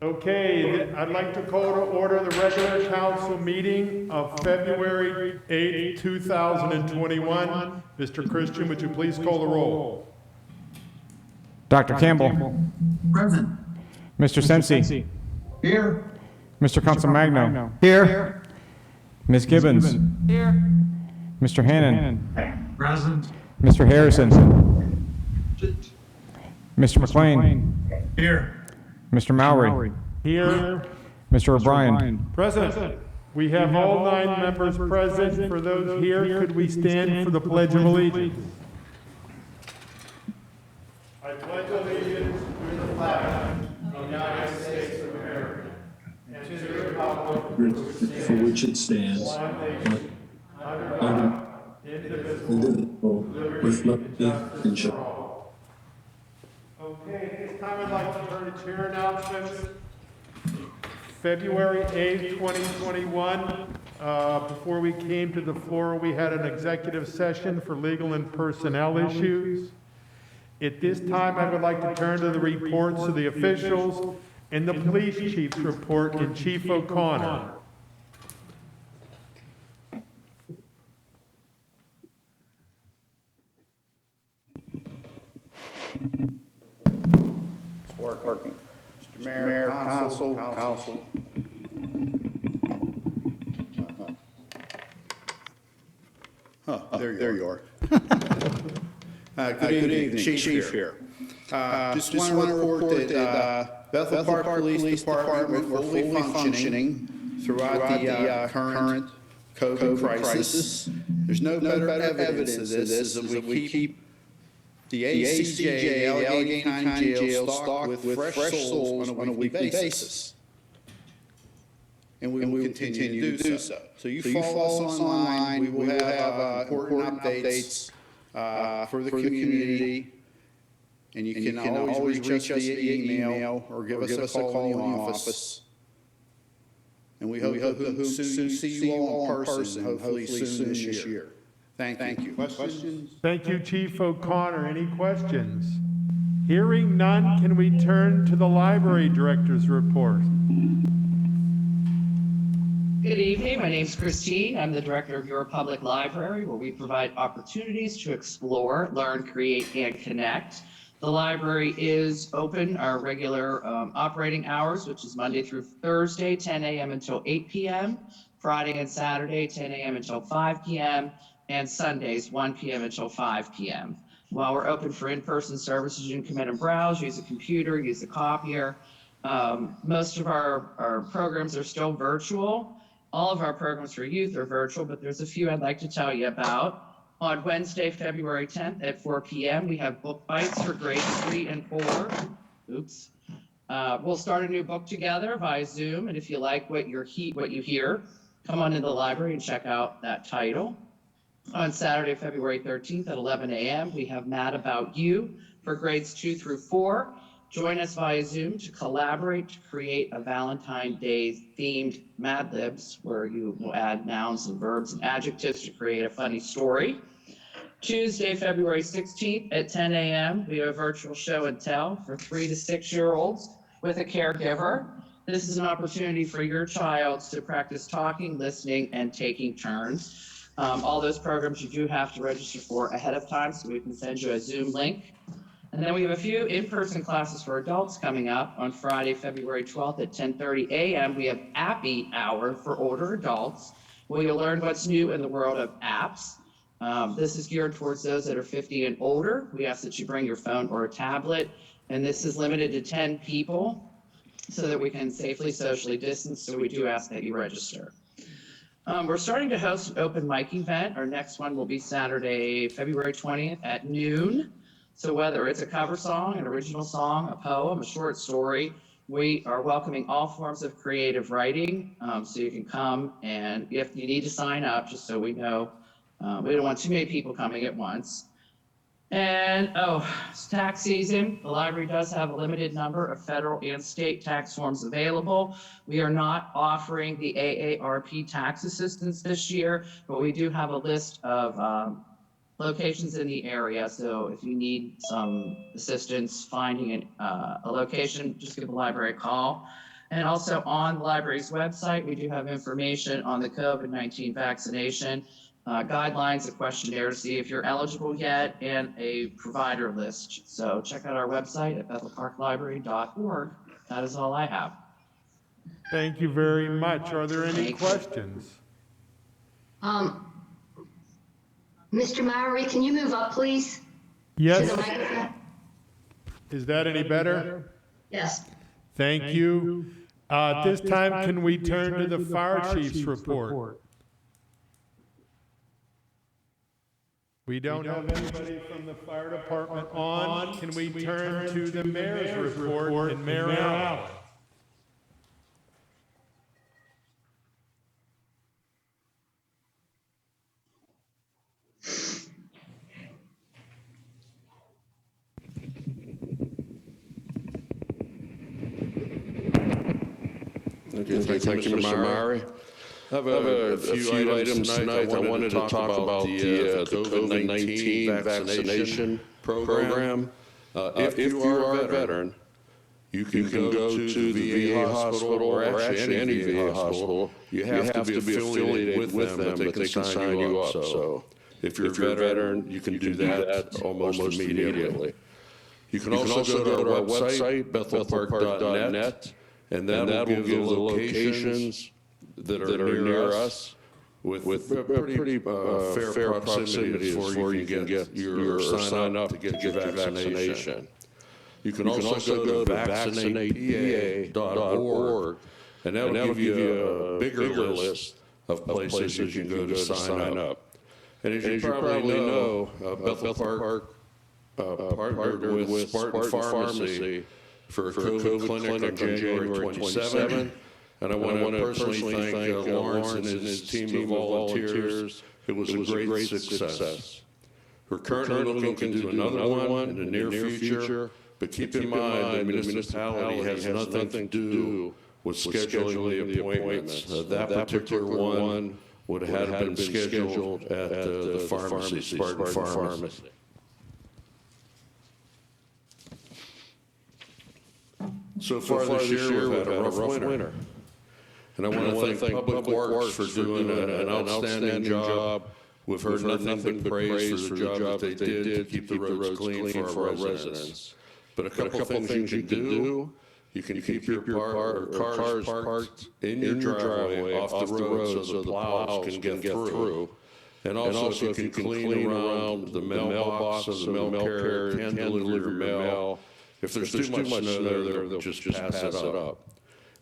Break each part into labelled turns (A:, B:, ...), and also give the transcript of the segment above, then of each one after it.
A: Okay, I'd like to call to order the regular council meeting of February 8, 2021. Mr. Christian, would you please call the roll?
B: Dr. Campbell.
C: Present.
B: Mr. Sensi.
C: Here.
B: Mr. Consolmagno. Here. Ms. Gibbons.
D: Here.
B: Mr. Hannon.
C: Present.
B: Mr. Harrison. Mr. McLean.
C: Here.
B: Mr. Mowry.
A: Here.
B: Mr. O'Brien.
A: Present. We have all 9 members present. For those here, could we stand for the Pledge of Allegiance? I pledge allegiance to the flag of the United States of America and to the republic
E: for which it stands, one indivisible, with liberty and justice.
A: Okay, at this time I'd like to turn to chair announcements. February 8th, 2021, before we came to the floor, we had an executive session for legal and personnel issues. At this time, I would like to turn to the reports of the officials and the police chief's report and Chief O'Connor.
F: Working. Mr. Mayor, Council. There you are. Good evening, Chief here. Just want to report that Bethel Park Police Department were fully functioning throughout the current COVID crisis. There's no better evidence of this than we keep the ACJ, Allegheny County Jail, stocked with fresh souls on a weekly basis. And we will continue to do so. So you follow us online. We will have important updates for the community. And you can always reach us via email or give us a call in the office. And we hope to soon see you all in person, hopefully soon this year. Thank you. Questions?
A: Thank you, Chief O'Connor. Any questions? Hearing none, can we turn to the library director's report?
D: Good evening. My name is Christine. I'm the director of your public library, where we provide opportunities to explore, learn, create, and connect. The library is open our regular operating hours, which is Monday through Thursday, 10 a.m. until 8 p.m., Friday and Saturday, 10 a.m. until 5 p.m., and Sundays, 1 p.m. until 5 p.m. While we're open for in-person services, you can come in and browse, use a computer, use a copier. Most of our programs are still virtual. All of our programs for youth are virtual, but there's a few I'd like to tell you about. On Wednesday, February 10th at 4 p.m., we have book bites for grades 3 and 4. Oops. We'll start a new book together via Zoom, and if you like what you hear, come on in the library and check out that title. On Saturday, February 13th at 11 a.m., we have Mad About You for grades 2 through 4. Join us via Zoom to collaborate to create a Valentine's Day themed Mad Libs, where you will add nouns and verbs and adjectives to create a funny story. Tuesday, February 16th at 10 a.m., we have a virtual show and tell for 3 to 6-year-olds with a caregiver. This is an opportunity for your child to practice talking, listening, and taking turns. All those programs you do have to register for ahead of time, so we can send you a Zoom link. And then we have a few in-person classes for adults coming up on Friday, February 12th at 10:30 a.m. We have Appy Hour for older adults, where you'll learn what's new in the world of apps. This is geared towards those that are 50 and older. We ask that you bring your phone or a tablet, and this is limited to 10 people so that we can safely socially distance, so we do ask that you register. We're starting to host an open mic event. Our next one will be Saturday, February 20th at noon. So whether it's a cover song, an original song, a poem, a short story, we are welcoming all forms of creative writing. So you can come, and if you need to sign up, just so we know, we don't want too many people coming at once. And, it's tax season. The library does have a limited number of federal and state tax forms available. We are not offering the AARP tax assistance this year, but we do have a list of locations in the area. So if you need some assistance finding a location, just give the library a call. And also on the library's website, we do have information on the COVID-19 vaccination guidelines, a questionnaire to see if you're eligible yet, and a provider list. So check out our website at bethelparklibrary.org. That is all I have.
A: Thank you very much. Are there any
D: Thank you.
A: questions?
G: Mr. Mowry, can you move up, please? To
A: Yes,
G: the microphone?
A: is that any better?
G: Yes.
A: Thank you. At this time, can we turn to the fire chief's report? We don't have anybody from the fire department on. Can we turn to the mayor's report and Mayor Allen?
H: Okay, thank you, Mr. Mowry. I have a few items tonight. I wanted to talk about the COVID-19 vaccination program. If you are a veteran, you can go to the VA hospital, or actually any VA hospital. You have to be affiliated with them, but they can sign you up. So if you're a veteran, you can do that almost immediately. You can also go to our website, bethelpark.net, and that will give the locations that are near us with pretty fair proximity before you can get your sign up to get your vaccination. You can also go to vaccinatepa.org, and that will give you a bigger list of places you can go to sign up. And as you probably know, Bethel Park partnered with Spartan Pharmacy for a COVID clinic on January 27th. And I want to personally thank Lawrence and his team of volunteers. It was a great success. We're currently looking to do another one in the near future, but keep in mind the municipality has nothing to do with scheduling the appointments. That particular one would have been scheduled at the pharmacy, Spartan Pharmacy. So far this year, we've had a rough winter. And I want to thank Public Works for doing an outstanding job. We've heard nothing but praise for the job that they did to keep the roads clean for our residents. But a couple things you can do, you can keep your cars parked in your driveway off the road so the plows can get through. And also if you can clean around the mailbox so the mail carrier can deliver your mail. If there's too much snow there, they'll just pass it up.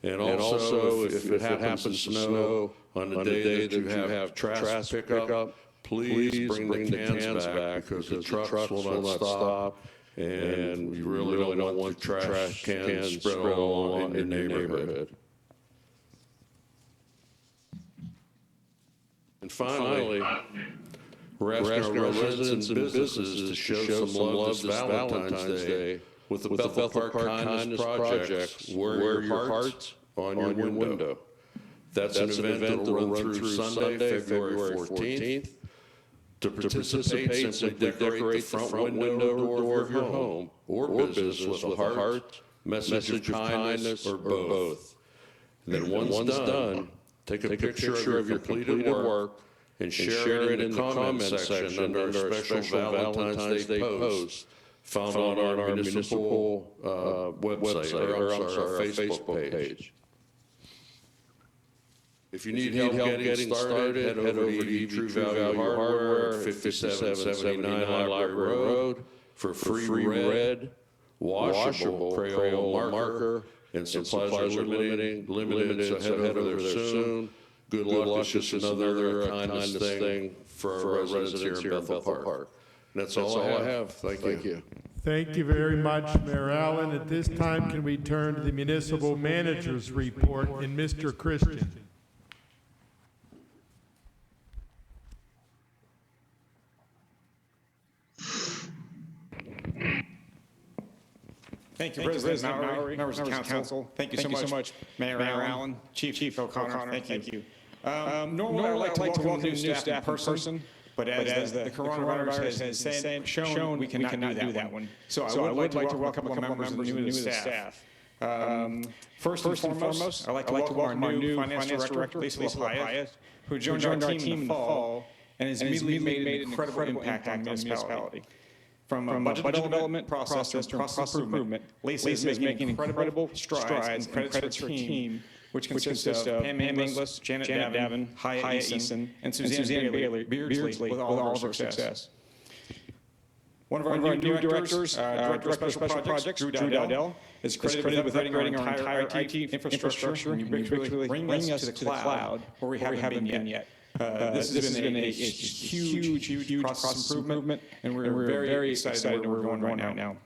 H: And also, if it happens to snow on the day that you have trash pickup, please bring the cans back because the trucks will not stop. And you really don't want trash cans spread all along in your neighborhood. And finally, we're asking our residents and businesses to show some love this Valentine's Day with the Bethel Park Kindness Project, Wear Your Heart on Your Window. That's an event that will run through Sunday, February 14th. To participate, simply decorate the front window or door of your home or business with a heart, message of kindness, or both. And then once done, take a picture of your completed work and share it in the comment section under our special Valentine's Day post found on our municipal website, or our Facebook page. If you need help getting started, head over to True Value Hardware, 5779 Library Road, for free red, washable Crayola marker, and supplies are limited, so head over there soon. Good luck, it's just another kindness thing for our residents here in Bethel Park. And that's all I have. Thank you.
A: Thank you very much, Mayor Allen. At this time, can we turn to the municipal manager's report and Mr. Christian?
I: Thank you, President Mowry, members of council. Thank you so much, Mayor Allen, Chief O'Connor. Thank you. Normally, I like to welcome new staff in person, but as the coronavirus has shown, we cannot do that one. So I would like to welcome a couple members new to the staff. First and foremost, I'd like to welcome our new Finance Director, Lisa Hyatt, who joined our team in the fall and has immediately made an incredible impact on the municipality. From a budget development process to process improvement, Lisa is making incredible strides and credits her team, which consists of Pam Inglis, Janet Davin, Hyatt Eason, and Suzanne Beardsley with all of our success. One of our new directors, Director of Special Projects, Drew Dowdell, is credited with upgrading our entire IT infrastructure and ubiquitously bringing us to the cloud where we haven't been yet. This has been a huge process improvement, and we're very excited where we're going right now.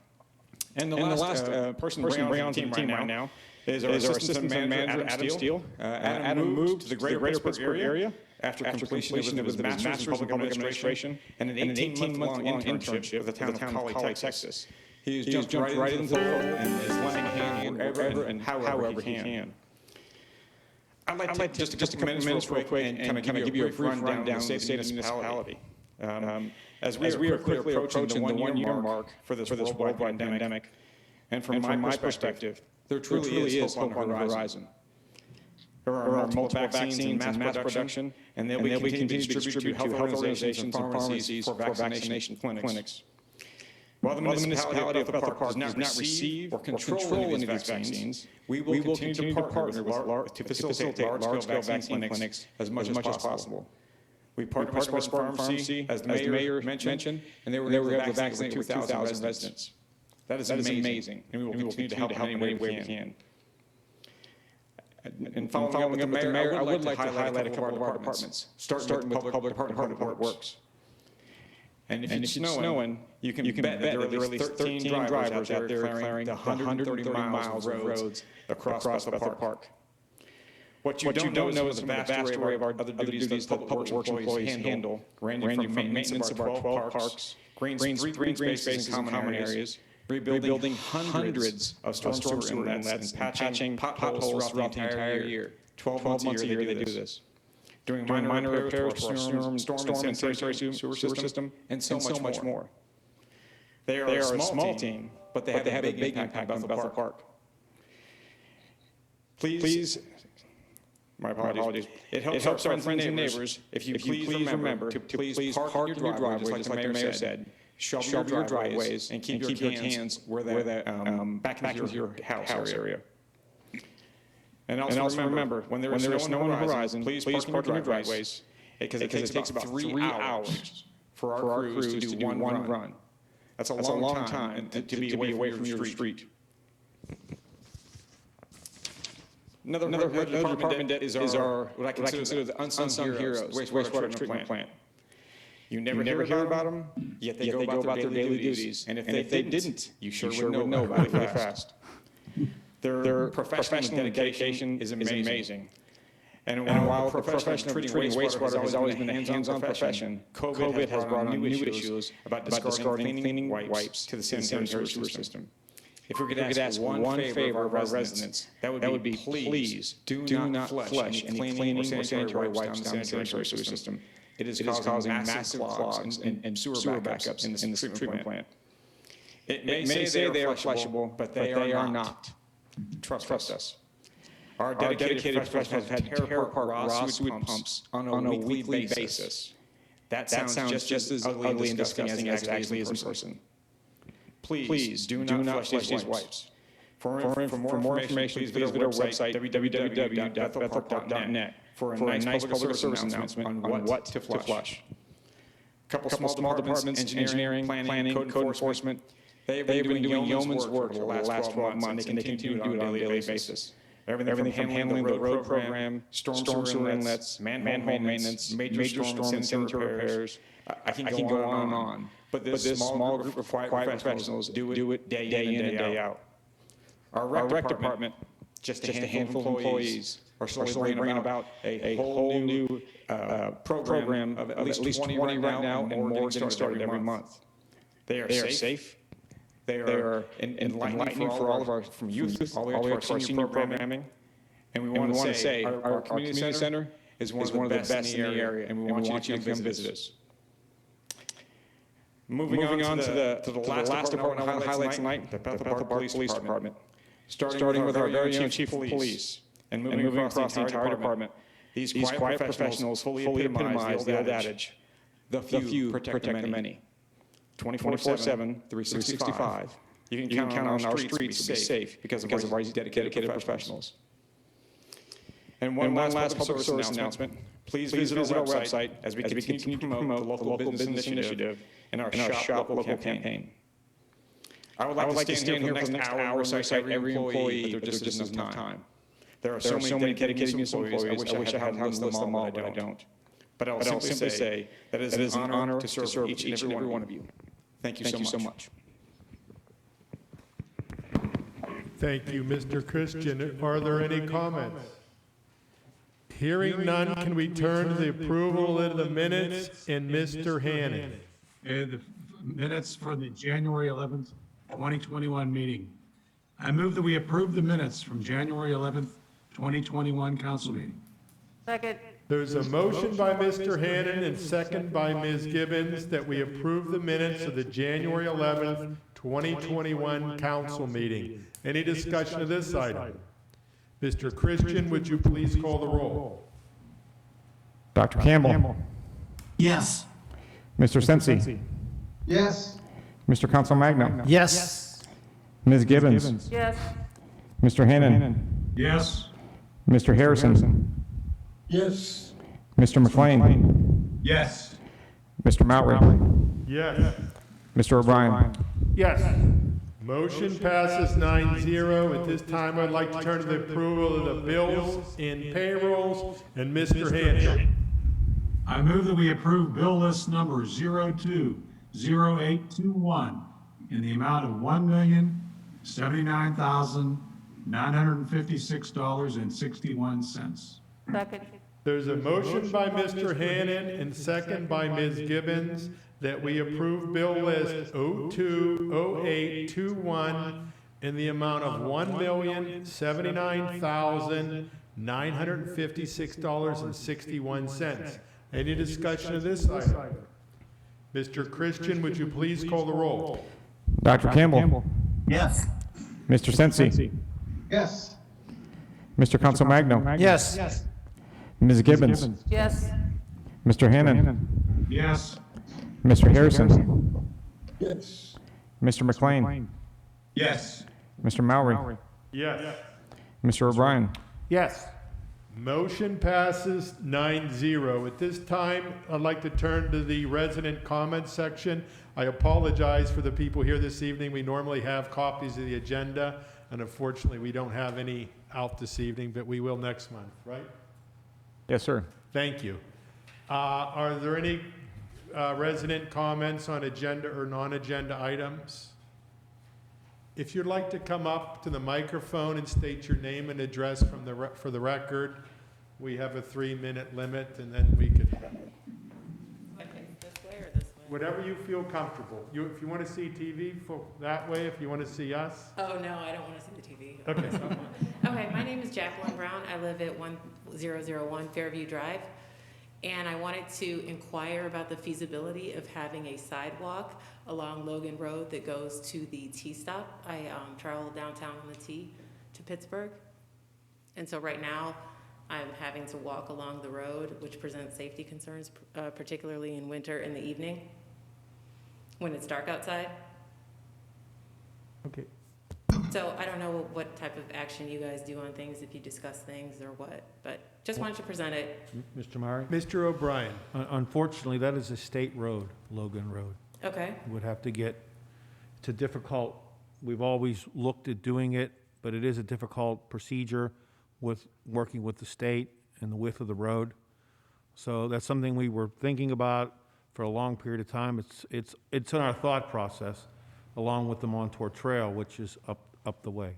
I: And the last person bringing on the team right now is our Assistant Manager, Adam Steele. Adam moved to the greater Pittsburgh area after completion of his Master's in Public Administration and an 18-month-long internship with the town of Collie, Texas. He has jumped right into the role and is lending a hand wherever and however he can. I'd like to take just a couple minutes real quick and kind of give you a brief rundown of the state of municipality. As we are quickly approaching the one-year mark for this worldwide pandemic, and from my perspective, there truly is hope on the horizon. There are multiple vaccines in mass production, and they'll be continued to be distributed to health organizations and pharmacies for vaccination clinics. While the municipality of Bethel Park does not receive or control any of these vaccines, we will continue to partner to facilitate large-scale vaccine clinics as much as possible. We partner with Spartan Pharmacy, as the mayor mentioned, and they were able to vaccinate 2,000 residents. That is amazing, and we will continue to help in any way we can. And following up with the mayor, I would like to highlight a couple of our departments, starting with Public Works. And if it's snowing, you can bet that there are at least 13 drivers out there clearing the 130 miles of roads across Bethel Park. What you don't know is the vast array of our other duties that Public Works employees handle, ranging from maintenance of our 12 parks, green spaces and common areas, rebuilding hundreds of storm sewer inlets, and patching potholes throughout the entire year. 12 months a year they do this. Doing minor repairs to our storm and sanitary sewer system, and so much more. They are a small team, but they have a big impact on Bethel Park. Please, my apologies. It helps our friends and neighbors if you please remember to please park your driveway, just like the mayor said. Shovel your driveways and keep your cans back into your house area. And also remember, when there is snow on the horizon, please park in your driveways, because it takes about 3 hours for our crews to do one run. That's a long time to be away from your street. Another department is our, what I consider the unsung heroes, wastewater treatment plant. You never hear about them, yet they go about their daily duties. And if they didn't, you sure would know about it really fast. Their professional dedication is amazing. And while professional treating wastewater has always been a hands-on profession, COVID has brought on new issues about discarding cleaning wipes to the sanitary sewer system. If we could ask one favor of our residents, that would be please do not flush any cleaning or sanitary wipes down the sanitary sewer system. It is causing massive clogs and sewer backups in the treatment plant. It may say they are flushable, but they are not. Trust us. Our dedicated professionals have had to tear apart raw sewage pumps on a weekly basis. That sounds just as ugly and disgusting as it actually is in person. Please do not flush these wipes. For more information, please visit our website, www.bethelpark.net, for a nice public service announcement on what to flush. A couple small departments, engineering, planning, code enforcement, they've been doing yeoman's work for the last 12 months, and they continue to do it on a daily basis. Everything from handling the road program, storm sewer inlets, manhole maintenance, major storm and sanitary repairs. I can go on and on. But this small group of quiet professionals do it day in and day out. Our rec department, just a handful of employees, are slowly bringing about a whole new program of at least 20 right now, and more getting started every month. They are safe, They are enlightening for all of our, from youth all the way up to our senior programming. And we want to say, our community center is one of the best in the area, and we want you to come visit us. Moving on to the last department I want to highlight tonight, the Bethel Park Police Department. Starting with our very own Chief of Police, and moving across the entire department. These quiet professionals fully epitomize the old adage, the few protect the many. 24/7, 365. You can count on our streets to be safe because of our dedicated professionals. And one last public service announcement. Please visit our website as we continue to promote the local business initiative and our Shop Local campaign. I would like to stand here for the next hour and recite every employee, but there just isn't enough time. There are so many dedicated employees, I wish I had how to list them all, but I don't. But I'll simply say that it is an honor to serve each and every one of you. Thank you so much.
A: Thank you, Mr. Christian. Are there any comments? Hearing none, can we turn to the approval of the minutes and Mr. Hannon?
J: The minutes for the January 11th, 2021 meeting. I move that we approve the minutes from January 11th, 2021 council meeting.
K: Second.
A: There's a motion by Mr. Hannon and second by Ms. Gibbons that we approve the minutes of the January 11th, 2021 council meeting. Any discussion of this item? Mr. Christian, would you please call the roll?
B: Dr. Campbell.
C: Yes.
B: Mr. Sensi.
C: Yes.
B: Mr. Council Magno.
C: Yes.
B: Ms. Gibbons.
K: Yes.
B: Mr. Hannon.
J: Yes.
B: Mr. Harrison.
E: Yes.
B: Mr. McLean.
J: Yes.
B: Mr. Mowry.
A: Yes.
B: Mr. O'Brien.
A: Yes. Motion passes 9-0. At this time, I'd like to turn to the approval of the bills and payrolls and Mr. Hannon.
J: I move that we approve bill list number 020821 in the amount of $1,079,956.61.
K: Second.
A: There's a motion by Mr. Hannon and second by Ms. Gibbons that we approve bill list 020821 in the amount of $1,079,956.61. Any discussion of this item? Mr. Christian, would you please call the roll?
B: Dr. Campbell.
C: Yes.
B: Mr. Sensi.
C: Yes.
B: Mr. Council Magno.
C: Yes. Yes.
B: Ms. Gibbons.
K: Yes.
B: Mr. Hannon.
J: Yes.
B: Mr. Harrison.
E: Yes.
B: Mr. McLean.
J: Yes.
B: Mr. Mowry.
A: Yes.
B: Mr. O'Brien.
A: Yes. Motion passes 9-0. At this time, I'd like to turn to the resident comment section. I apologize for the people here this evening. We normally have copies of the agenda, and unfortunately, we don't have any out this evening, but we will next month, right?
B: Yes, sir.
A: Thank you. Are there any resident comments on agenda or non-agenda items? If you'd like to come up to the microphone and state your name and address for the record, we have a 3-minute limit, and then we could.
K: Okay, this way or this way?
A: Whatever you feel comfortable. If you want to see TV, that way. If you want to see us.
K: Oh, no, I don't want to see the TV.
A: Okay.
K: Okay, my name is Jacqueline Brown. I live at 1001 Fairview Drive. And I wanted to inquire about the feasibility of having a sidewalk along Logan Road that goes to the T-stop. I travel downtown on the T to Pittsburgh. And so right now, I'm having to walk along the road, which presents safety concerns, particularly in winter in the evening, when it's dark outside.
A: Okay.
K: So I don't know what type of action you guys do on things, if you discuss things or what, but just wanted to present it.
L: Mr. Murray?
A: Mr. O'Brien.
L: Unfortunately, that is a state road, Logan Road.
K: Okay,
L: Would have to get, it's a difficult, we've always looked at doing it, but it is a difficult procedure with working with the state and the width of the road. So that's something we were thinking about for a long period of time. It's in our thought process, along with the Montour Trail, which is up the way.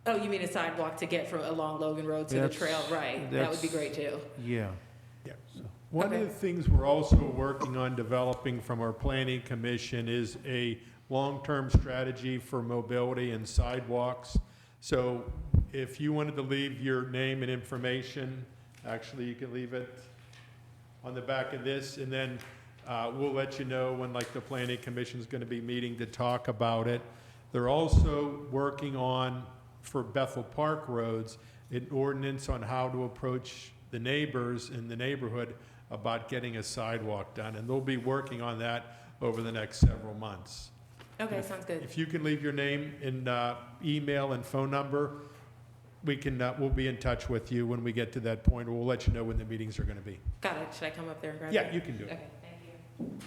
K: oh, you mean a sidewalk to get from along Logan Road to the trail, right? That would be great too.
L: Yeah.
A: Yeah. One of the things we're also working on developing from our planning commission is a long-term strategy for mobility and sidewalks. So if you wanted to leave your name and information, actually you can leave it on the back of this, and then we'll let you know when like the planning commission is going to be meeting to talk about it. They're also working on, for Bethel Park roads, an ordinance on how to approach the neighbors in the neighborhood about getting a sidewalk done, and they'll be working on that over the next several months.
K: Okay, sounds good.
A: If you can leave your name and email and phone number, we can, we'll be in touch with you when we get to that point, or we'll let you know when the meetings are going to be.
K: Got it. Should I come up there and grab it?
A: Yeah, you can do it.
K: Okay, thank you.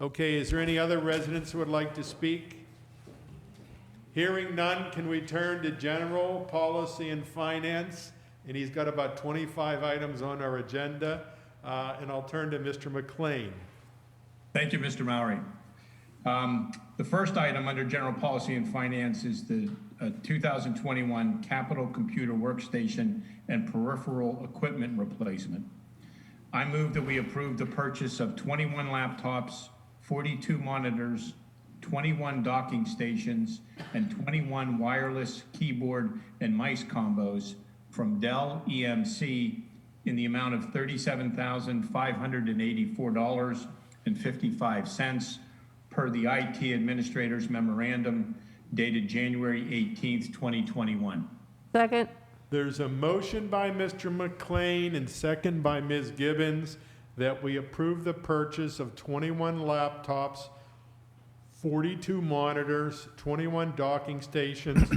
A: Okay, is there any other residents who would like to speak? Hearing none, can we turn to general policy and finance? And he's got about 25 items on our agenda, and I'll turn to Mr. McLean.
J: Thank you, Mr. Mowry. The first item under General Policy and Finance is the 2021 Capital Computer Workstation and Peripheral Equipment Replacement. I move that we approve the purchase of 21 laptops, 42 monitors, 21 docking stations, and 21 wireless keyboard and mice combos from Dell EMC in the amount of $37,584.55 per the IT Administrator's Memorandum dated January 18th, 2021.
M: Second.
A: There's a motion by Mr. McLean and second by Ms. Gibbons that we approve the purchase of 21 laptops, 42 monitors, 21 docking stations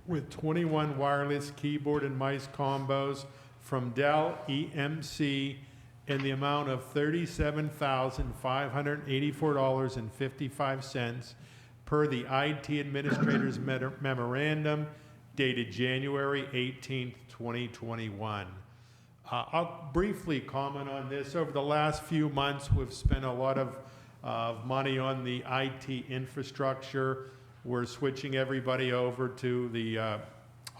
A: with 21 wireless keyboard and mice combos from Dell EMC in the amount of $37,584.55 per the IT Administrator's Memorandum dated January 18th, 2021. I'll briefly comment on this. Over the last few months, we've spent a lot of money on the IT infrastructure. We're switching everybody over to the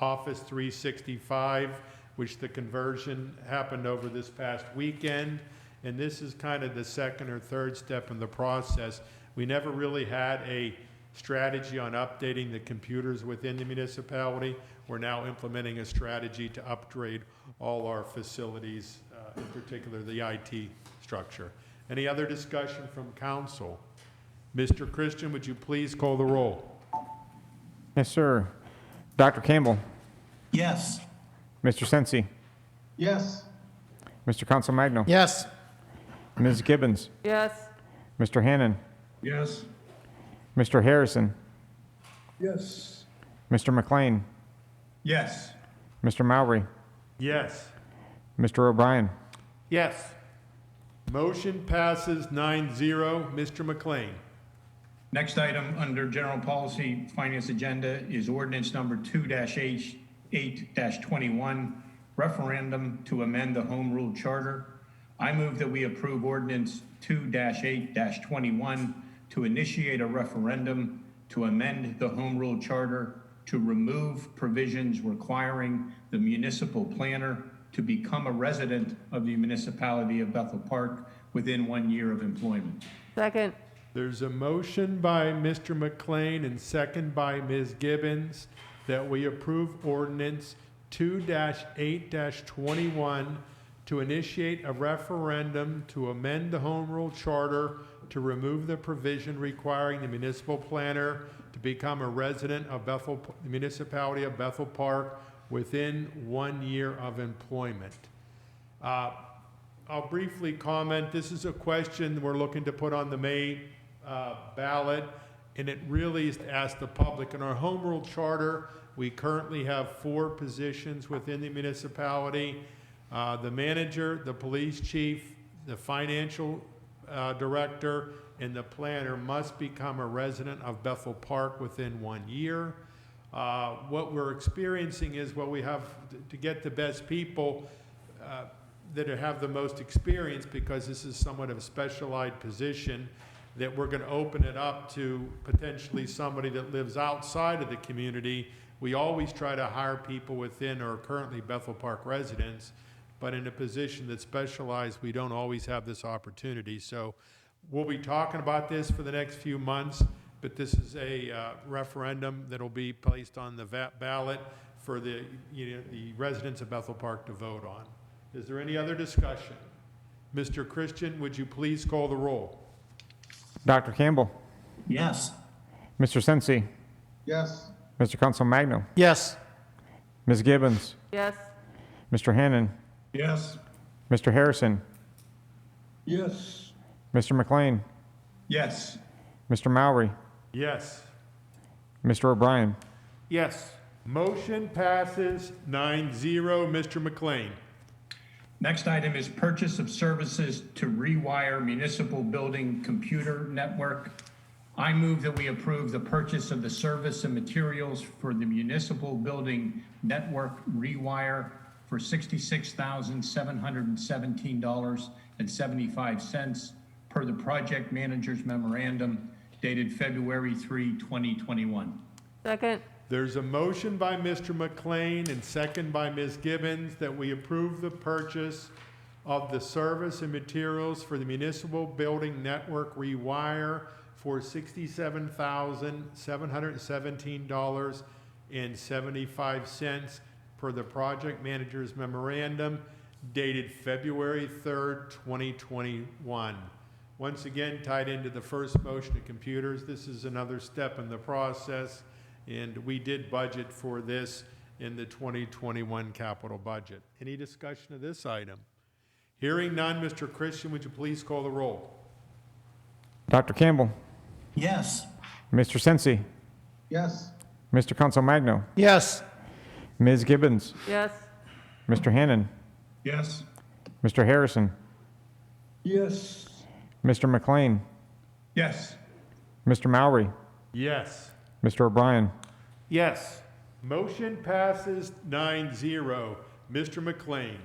A: Office 365, which the conversion happened over this past weekend. And this is kind of the second or third step in the process. We never really had a strategy on updating the computers within the municipality. We're now implementing a strategy to upgrade all our facilities, in particular the IT structure. Any other discussion from council? Mr. Christian, would you please call the roll?
B: Yes, sir. Dr. Campbell,
C: Yes.
B: Mr. Sensi,
C: Yes.
B: Mr. Council Magno,
C: Yes.
B: Ms. Gibbons,
M: Yes.
B: Mr. Hannan,
J: Yes.
B: Mr. Harrison,
C: Yes.
B: Mr. McLean,
J: Yes.
B: Mr. Mowry,
A: Yes.
B: Mr. O'Brien.
A: Yes. Motion passes 9-0. Mr. McLean.
J: Next item under General Policy Finance Agenda is ordinance number 2-8-21, referendum to amend the Home Rule Charter. I move that we approve ordinance 2-8-21 to initiate a referendum to amend the Home Rule Charter to remove provisions requiring the municipal planner to become a resident of the municipality of Bethel Park within 1 year of employment.
M: Second.
A: There's a motion by Mr. McLean and second by Ms. Gibbons that we approve ordinance 2-8-21 to initiate a referendum to amend the Home Rule Charter to remove the provision requiring the municipal planner to become a resident of the municipality of Bethel Park within 1 year of employment. I'll briefly comment. This is a question we're looking to put on the May ballot, and it really is to ask the public. In our Home Rule Charter, we currently have 4 positions within the municipality. The manager, the police chief, the financial director, and the planner must become a resident of Bethel Park within 1 year. What we're experiencing is, well, we have to get the best people that have the most experience, because this is somewhat of a specialized position, that we're going to open it up to potentially somebody that lives outside of the community. We always try to hire people within or currently Bethel Park residents, but in a position that's specialized, we don't always have this opportunity. So We'll be talking about this for the next few months, but this is a referendum that'll be placed on the ballot for the residents of Bethel Park to vote on. Is there any other discussion? Mr. Christian, would you please call the roll?
B: Dr. Campbell,
C: Yes.
B: Mr. Sensi,
C: Yes.
B: Mr. Council Magno,
C: Yes.
B: Ms. Gibbons,
K: Yes.
B: Mr. Hannon,
J: Yes.
B: Mr. Harrison,
C: Yes.
B: Mr. McLean,
J: Yes.
B: Mr. Mowry,
A: Yes.
B: Mr. O'Brien.
L: Yes.
A: Motion passes 9-0. Mr. McLean.
J: Next item is purchase of services to rewire municipal building computer network. I move that we approve the purchase of the service and materials for the municipal building network rewire for $66,717.75 per the project manager's memorandum dated February 3, 2021.
K: Second.
A: There's a motion by Mr. McLean and second by Ms. Gibbons that we approve the purchase of the service and materials for the municipal building network rewire for $67,717.75 per the project manager's memorandum dated February 3rd, 2021. Once again, tied into the first motion of computers, this is another step in the process, and we did budget for this in the 2021 capital budget. Any discussion of this item? Hearing none, Mr. Christian, would you please call the roll?
B: Dr. Campbell,
C: Yes.
B: Mr. Sensi,
C: Yes.
B: Mr. Council Magno,
C: Yes.
B: Ms. Gibbons,
K: Yes.
B: Mr. Hannon,
J: Yes.
B: Mr. Harrison,
C: Yes.
B: Mr. McLean,
J: Yes.
B: Mr. Mowry,
A: Yes.
B: Mr. O'Brien.
L: Yes.
A: Motion passes 9-0. Mr. McLean.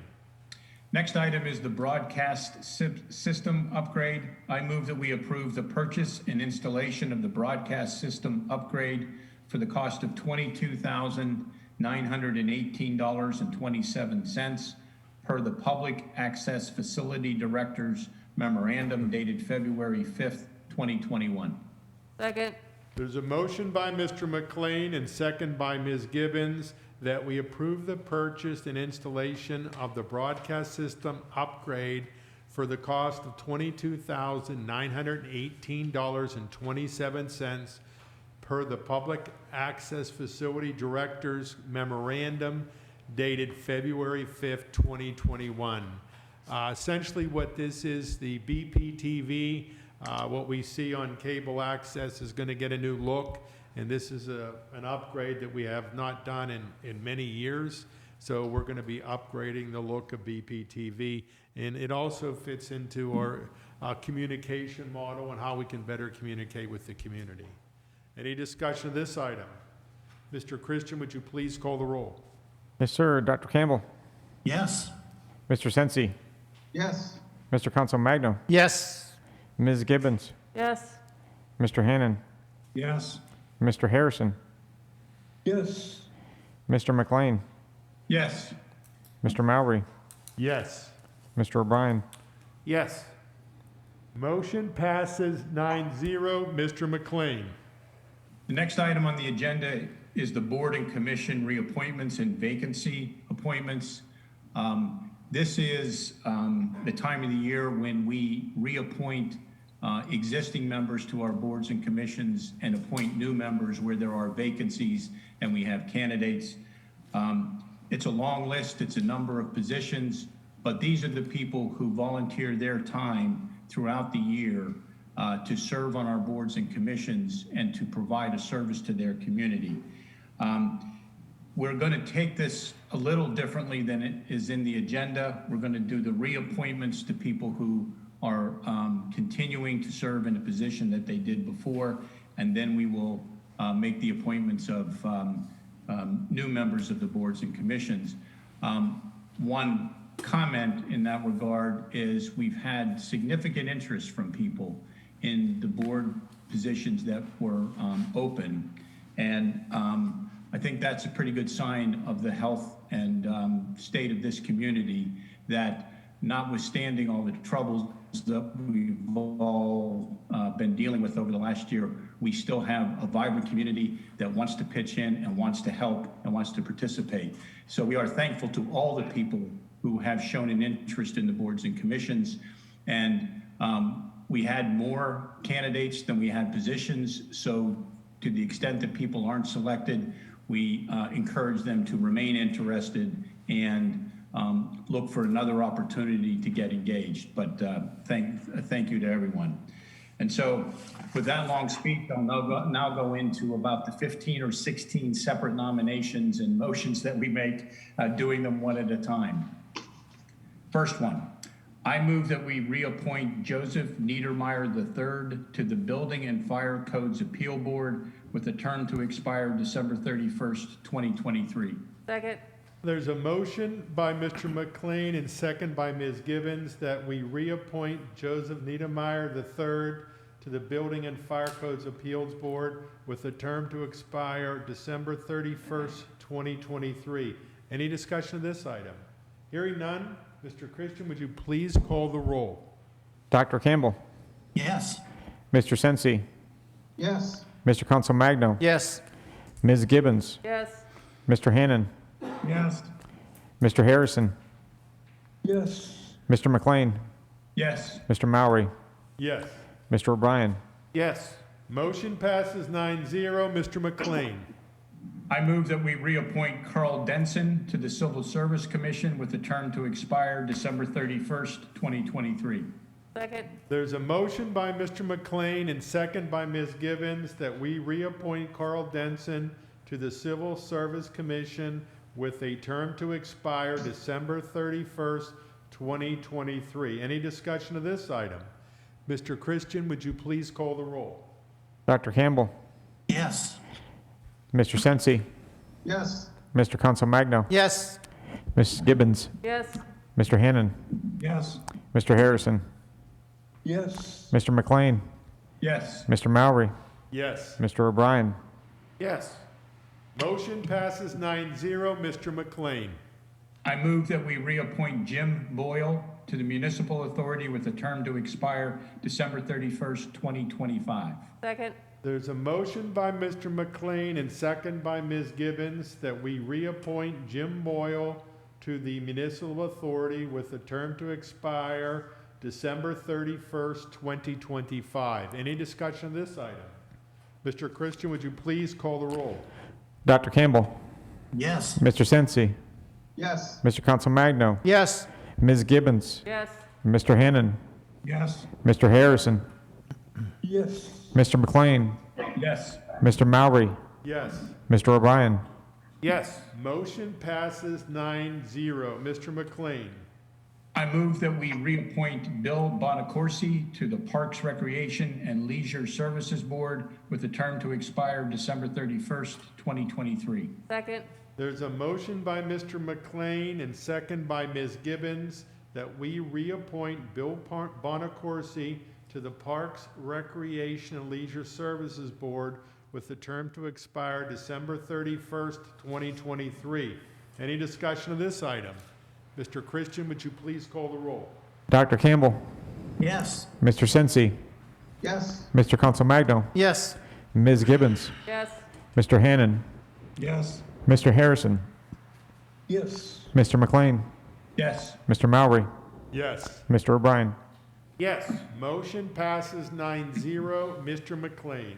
J: Next item is the broadcast system upgrade. I move that we approve the purchase and installation of the broadcast system upgrade for the cost of $22,918.27 per the Public Access Facility Director's memorandum dated February 5th, 2021.
K: Second.
A: There's a motion by Mr. McLean and second by Ms. Gibbons that we approve the purchase and installation of the broadcast system upgrade for the cost of $22,918.27 per the Public Access Facility Director's memorandum dated February 5th, 2021. Essentially what this is, the BPTV, what we see on cable access is going to get a new look, and this is an upgrade that we have not done in many years. So we're going to be upgrading the look of BPTV, and it also fits into our communication model and how we can better communicate with the community. Any discussion of this item? Mr. Christian, would you please call the roll?
B: Yes, sir. Dr. Campbell,
C: Yes.
B: Mr. Sensi,
C: Yes.
B: Mr. Council Magno,
C: Yes.
B: Ms. Gibbons,
K: Yes.
B: Mr. Hannon,
J: Yes.
B: Mr. Harrison,
C: Yes.
B: Mr. McLean,
J: Yes.
B: Mr. Mowry,
A: Yes.
B: Mr. O'Brien.
L: Yes.
A: Motion passes 9-0. Mr. McLean.
J: The next item on the agenda is the board and commission reappointments and vacancy appointments. This is the time of the year when we reappoint existing members to our boards and commissions and appoint new members where there are vacancies and we have candidates. It's a long list, it's a number of positions, but these are the people who volunteer their time throughout the year to serve on our boards and commissions and to provide a service to their community. We're going to take this a little differently than it is in the agenda. We're going to do the reappointments to people who are continuing to serve in a position that they did before, and then we will make the appointments of new members of the boards and commissions. One comment in that regard is we've had significant interest from people in the board positions that were open, and I think that's a pretty good sign of the health and state of this community, that notwithstanding all the troubles that we've all been dealing with over the last year, we still have a vibrant community that wants to pitch in and wants to help and wants to participate. So we are thankful to all the people who have shown an interest in the boards and commissions. And we had more candidates than we had positions. So to the extent that people aren't selected, we encourage them to remain interested and look for another opportunity to get engaged. But thank you to everyone. And so with that long speech, I'll now go into about the 15 or 16 separate nominations and motions that we make, doing them one at a time. First one, I move that we reappoint Joseph Niedermeyer III to the Building and Fire Codes Appeal Board with a term to expire December 31st, 2023.
K: Second.
A: There's a motion by Mr. McLean and second by Ms. Gibbons that we reappoint Joseph Niedermeyer III to the Building and Fire Codes Appeals Board with a term to expire December 31st, 2023. Any discussion of this item? Hearing none, Mr. Christian, would you please call the roll?
B: Dr. Campbell,
C: Yes.
B: Mr. Sensi,
C: Yes.
B: Mr. Consolmagno,
L: Yes.
B: Ms. Gibbons,
K: Yes.
B: Mr. Hannan,
J: Yes.
B: Mr. Harrison,
C: Yes.
B: Mr. McLean,
J: Yes.
B: Mr. Mowry,
A: Yes.
B: Mr. O'Brien.
L: Yes.
A: Motion passes 9-0. Mr. McLean.
J: I move that we reappoint Carl Denson to the Civil Service Commission with a term to expire December 31st, 2023.
K: Second.
A: There's a motion by Mr. McLean and second by Ms. Gibbons that we reappoint Carl Denson to the Civil Service Commission with a term to expire December 31st, 2023. Any discussion of this item? Mr. Christian, would you please call the roll?
B: Dr. Campbell,
C: Yes.
B: Mr. Sensi,
C: Yes.
B: Mr. Consolmagno,
L: Yes.
B: Ms. Gibbons,
K: Yes.
B: Mr. Hannan,
J: Yes.
B: Mr. Harrison,
C: Yes.
B: Mr. McLean,
J: Yes.
B: Mr. Mowry,
A: Yes.
B: Mr. O'Brien.
L: Yes.
A: Motion passes 9-0. Mr. McLean.
J: I move that we reappoint Jim Boyle to the Municipal Authority with a term to expire December 31st, 2025.
K: Second.
A: There's a motion by Mr. McLean and second by Ms. Gibbons that we reappoint Jim Boyle to the Municipal Authority with a term to expire December 31st, 2025. Any discussion of this item? Mr. Christian, would you please call the roll?
B: Dr. Campbell,
C: Yes.
B: Mr. Sensi,
C: Yes.
B: Mr. Consolmagno,
L: Yes.
B: Ms. Gibbons,
K: Yes.
B: Mr. Hannan,
J: Yes.
B: Mr. Harrison,
C: Yes.
B: Mr. McLean,
J: Yes.
B: Mr. Mowry,
A: Yes.
B: Mr. O'Brien.
L: Yes.
A: Motion passes 9-0. Mr. McLean.
J: I move that we reappoint Bill Bonacorsi to the Parks, Recreation, and Leisure Services Board with a term to expire December 31st, 2023.
K: Second.
A: There's a motion by Mr. McLean and second by Ms. Gibbons that we reappoint Bill Bonacorsi to the Parks, Recreation, and Leisure Services Board with the term to expire December 31st, 2023. Any discussion of this item? Mr. Christian, would you please call the roll?
B: Dr. Campbell,
C: Yes.
B: Mr. Sensi,
C: Yes.
B: Mr. Consolmagno,
L: Yes.
B: Ms. Gibbons,
K: Yes.
B: Mr. Hannan,
J: Yes.
B: Mr. Harrison,
C: Yes.
B: Mr. McLean,
J: Yes.
B: Mr. Mowry,
A: Yes.
B: Mr. O'Brien.
L: Yes.
A: Motion passes 9-0. Mr. McLean.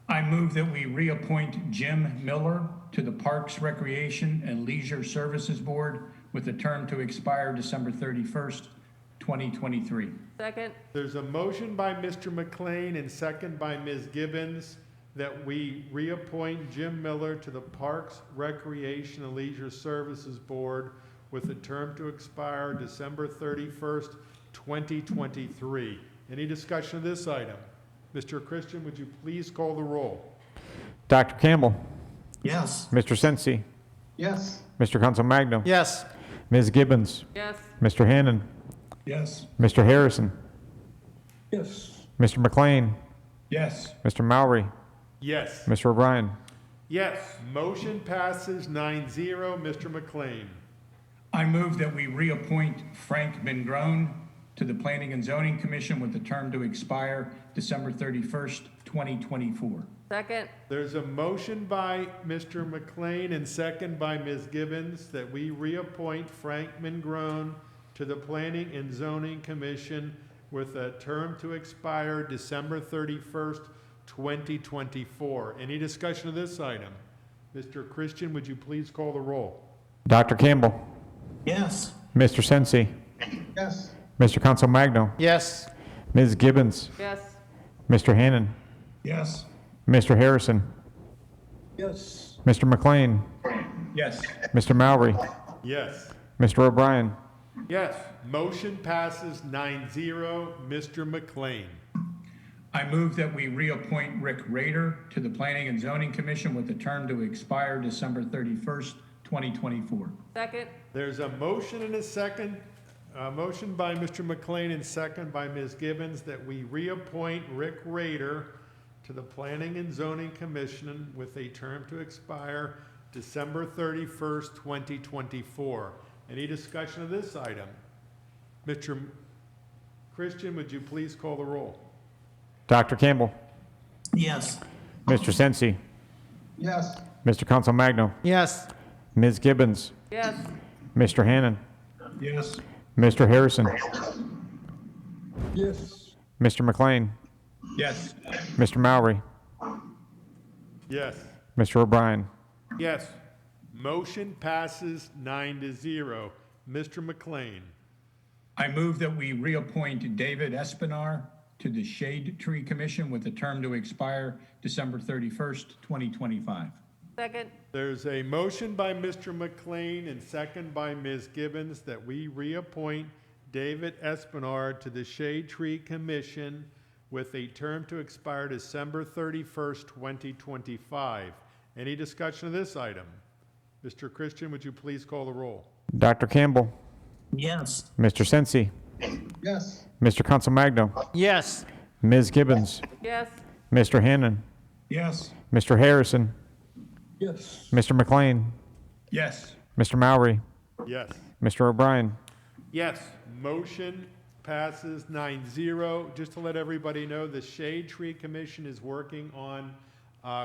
J: I move that we reappoint Jim Miller to the Parks, Recreation, and Leisure Services Board with a term to expire December 31st, 2023.
K: Second.
A: There's a motion by Mr. McLean and second by Ms. Gibbons that we reappoint Jim Miller to the Parks, Recreation, and Leisure Services Board with a term to expire December 31st, 2023. Any discussion of this item? Mr. Christian, would you please call the roll?
B: Dr. Campbell,
C: Yes.
B: Mr. Sensi,
C: Yes.
B: Mr. Consolmagno,
L: Yes.
B: Ms. Gibbons,
K: Yes.
B: Mr. Hannan,
J: Yes.
B: Mr. Harrison,
C: Yes.
B: Mr. McLean,
J: Yes.
B: Mr. Mowry,
A: Yes.
B: Mr. O'Brien.
L: Yes.
A: Motion passes 9-0. Mr. McLean.
J: I move that we reappoint Frank Mingrone to the Planning and Zoning Commission with the term to expire December 31st, 2024.
K: Second.
A: There's a motion by Mr. McLean and second by Ms. Gibbons that we reappoint Frank Mingrone to the Planning and Zoning Commission with a term to expire December 31st, 2024. Any discussion of this item? Mr. Christian, would you please call the roll?
B: Dr. Campbell.
C: Yes.
B: Mr. Sensi.
C: Yes.
B: Mr. Council Magno.
L: Yes.
B: Ms. Gibbons.
K: Yes.
B: Mr. Hannon.
J: Yes.
B: Mr. Harrison.
C: Yes.
B: Mr. McLean.
J: Yes.
B: Mr. Mowry.
A: Yes.
B: Mr. O'Brien.
A: Yes. Motion passes 9-0. Mr. McLean.
J: I move that we reappoint Rick Rader to the Planning and Zoning Commission with the term to expire December 31st, 2024.
K: Second.
A: There's a motion and a second. A motion by Mr. McLean and second by Ms. Gibbons that we reappoint Rick Rader to the Planning and Zoning Commission with a term to expire December 31st, 2024. Any discussion of this item? Mr. Christian, would you please call the roll?
B: Dr. Campbell.
C: Yes.
B: Mr. Sensi.
C: Yes.
B: Mr. Council Magno.
L: Yes.
B: Ms. Gibbons.
K: Yes.
B: Mr. Hannon.
J: Yes.
B: Mr. Harrison.
C: Yes.
B: Mr. McLean.
J: Yes.
B: Mr. Mowry.
A: Yes.
B: Mr. O'Brien.
A: Yes. Motion passes 9-0. Mr. McLean.
J: I move that we reappoint David Espinar to the Shade Tree Commission with a term to expire December 31st, 2025.
K: Second.
A: There's a motion by Mr. McLean and second by Ms. Gibbons that we reappoint David Espinar to the Shade Tree Commission with a term to expire December 31st, 2025. Any discussion of this item? Mr. Christian, would you please call the roll?
B: Dr. Campbell.
C: Yes.
B: Mr. Sensi.
C: Yes.
B: Mr. Council Magno.
L: Yes.
B: Ms. Gibbons.
K: Yes.
B: Mr. Hannon.
J: Yes.
B: Mr. Harrison.
C: Yes.
B: Mr. McLean.
J: Yes.
B: Mr. Mowry.
A: Yes.
B: Mr. O'Brien.
A: Yes. Motion passes 9-0. Just to let everybody know, the Shade Tree Commission is working on,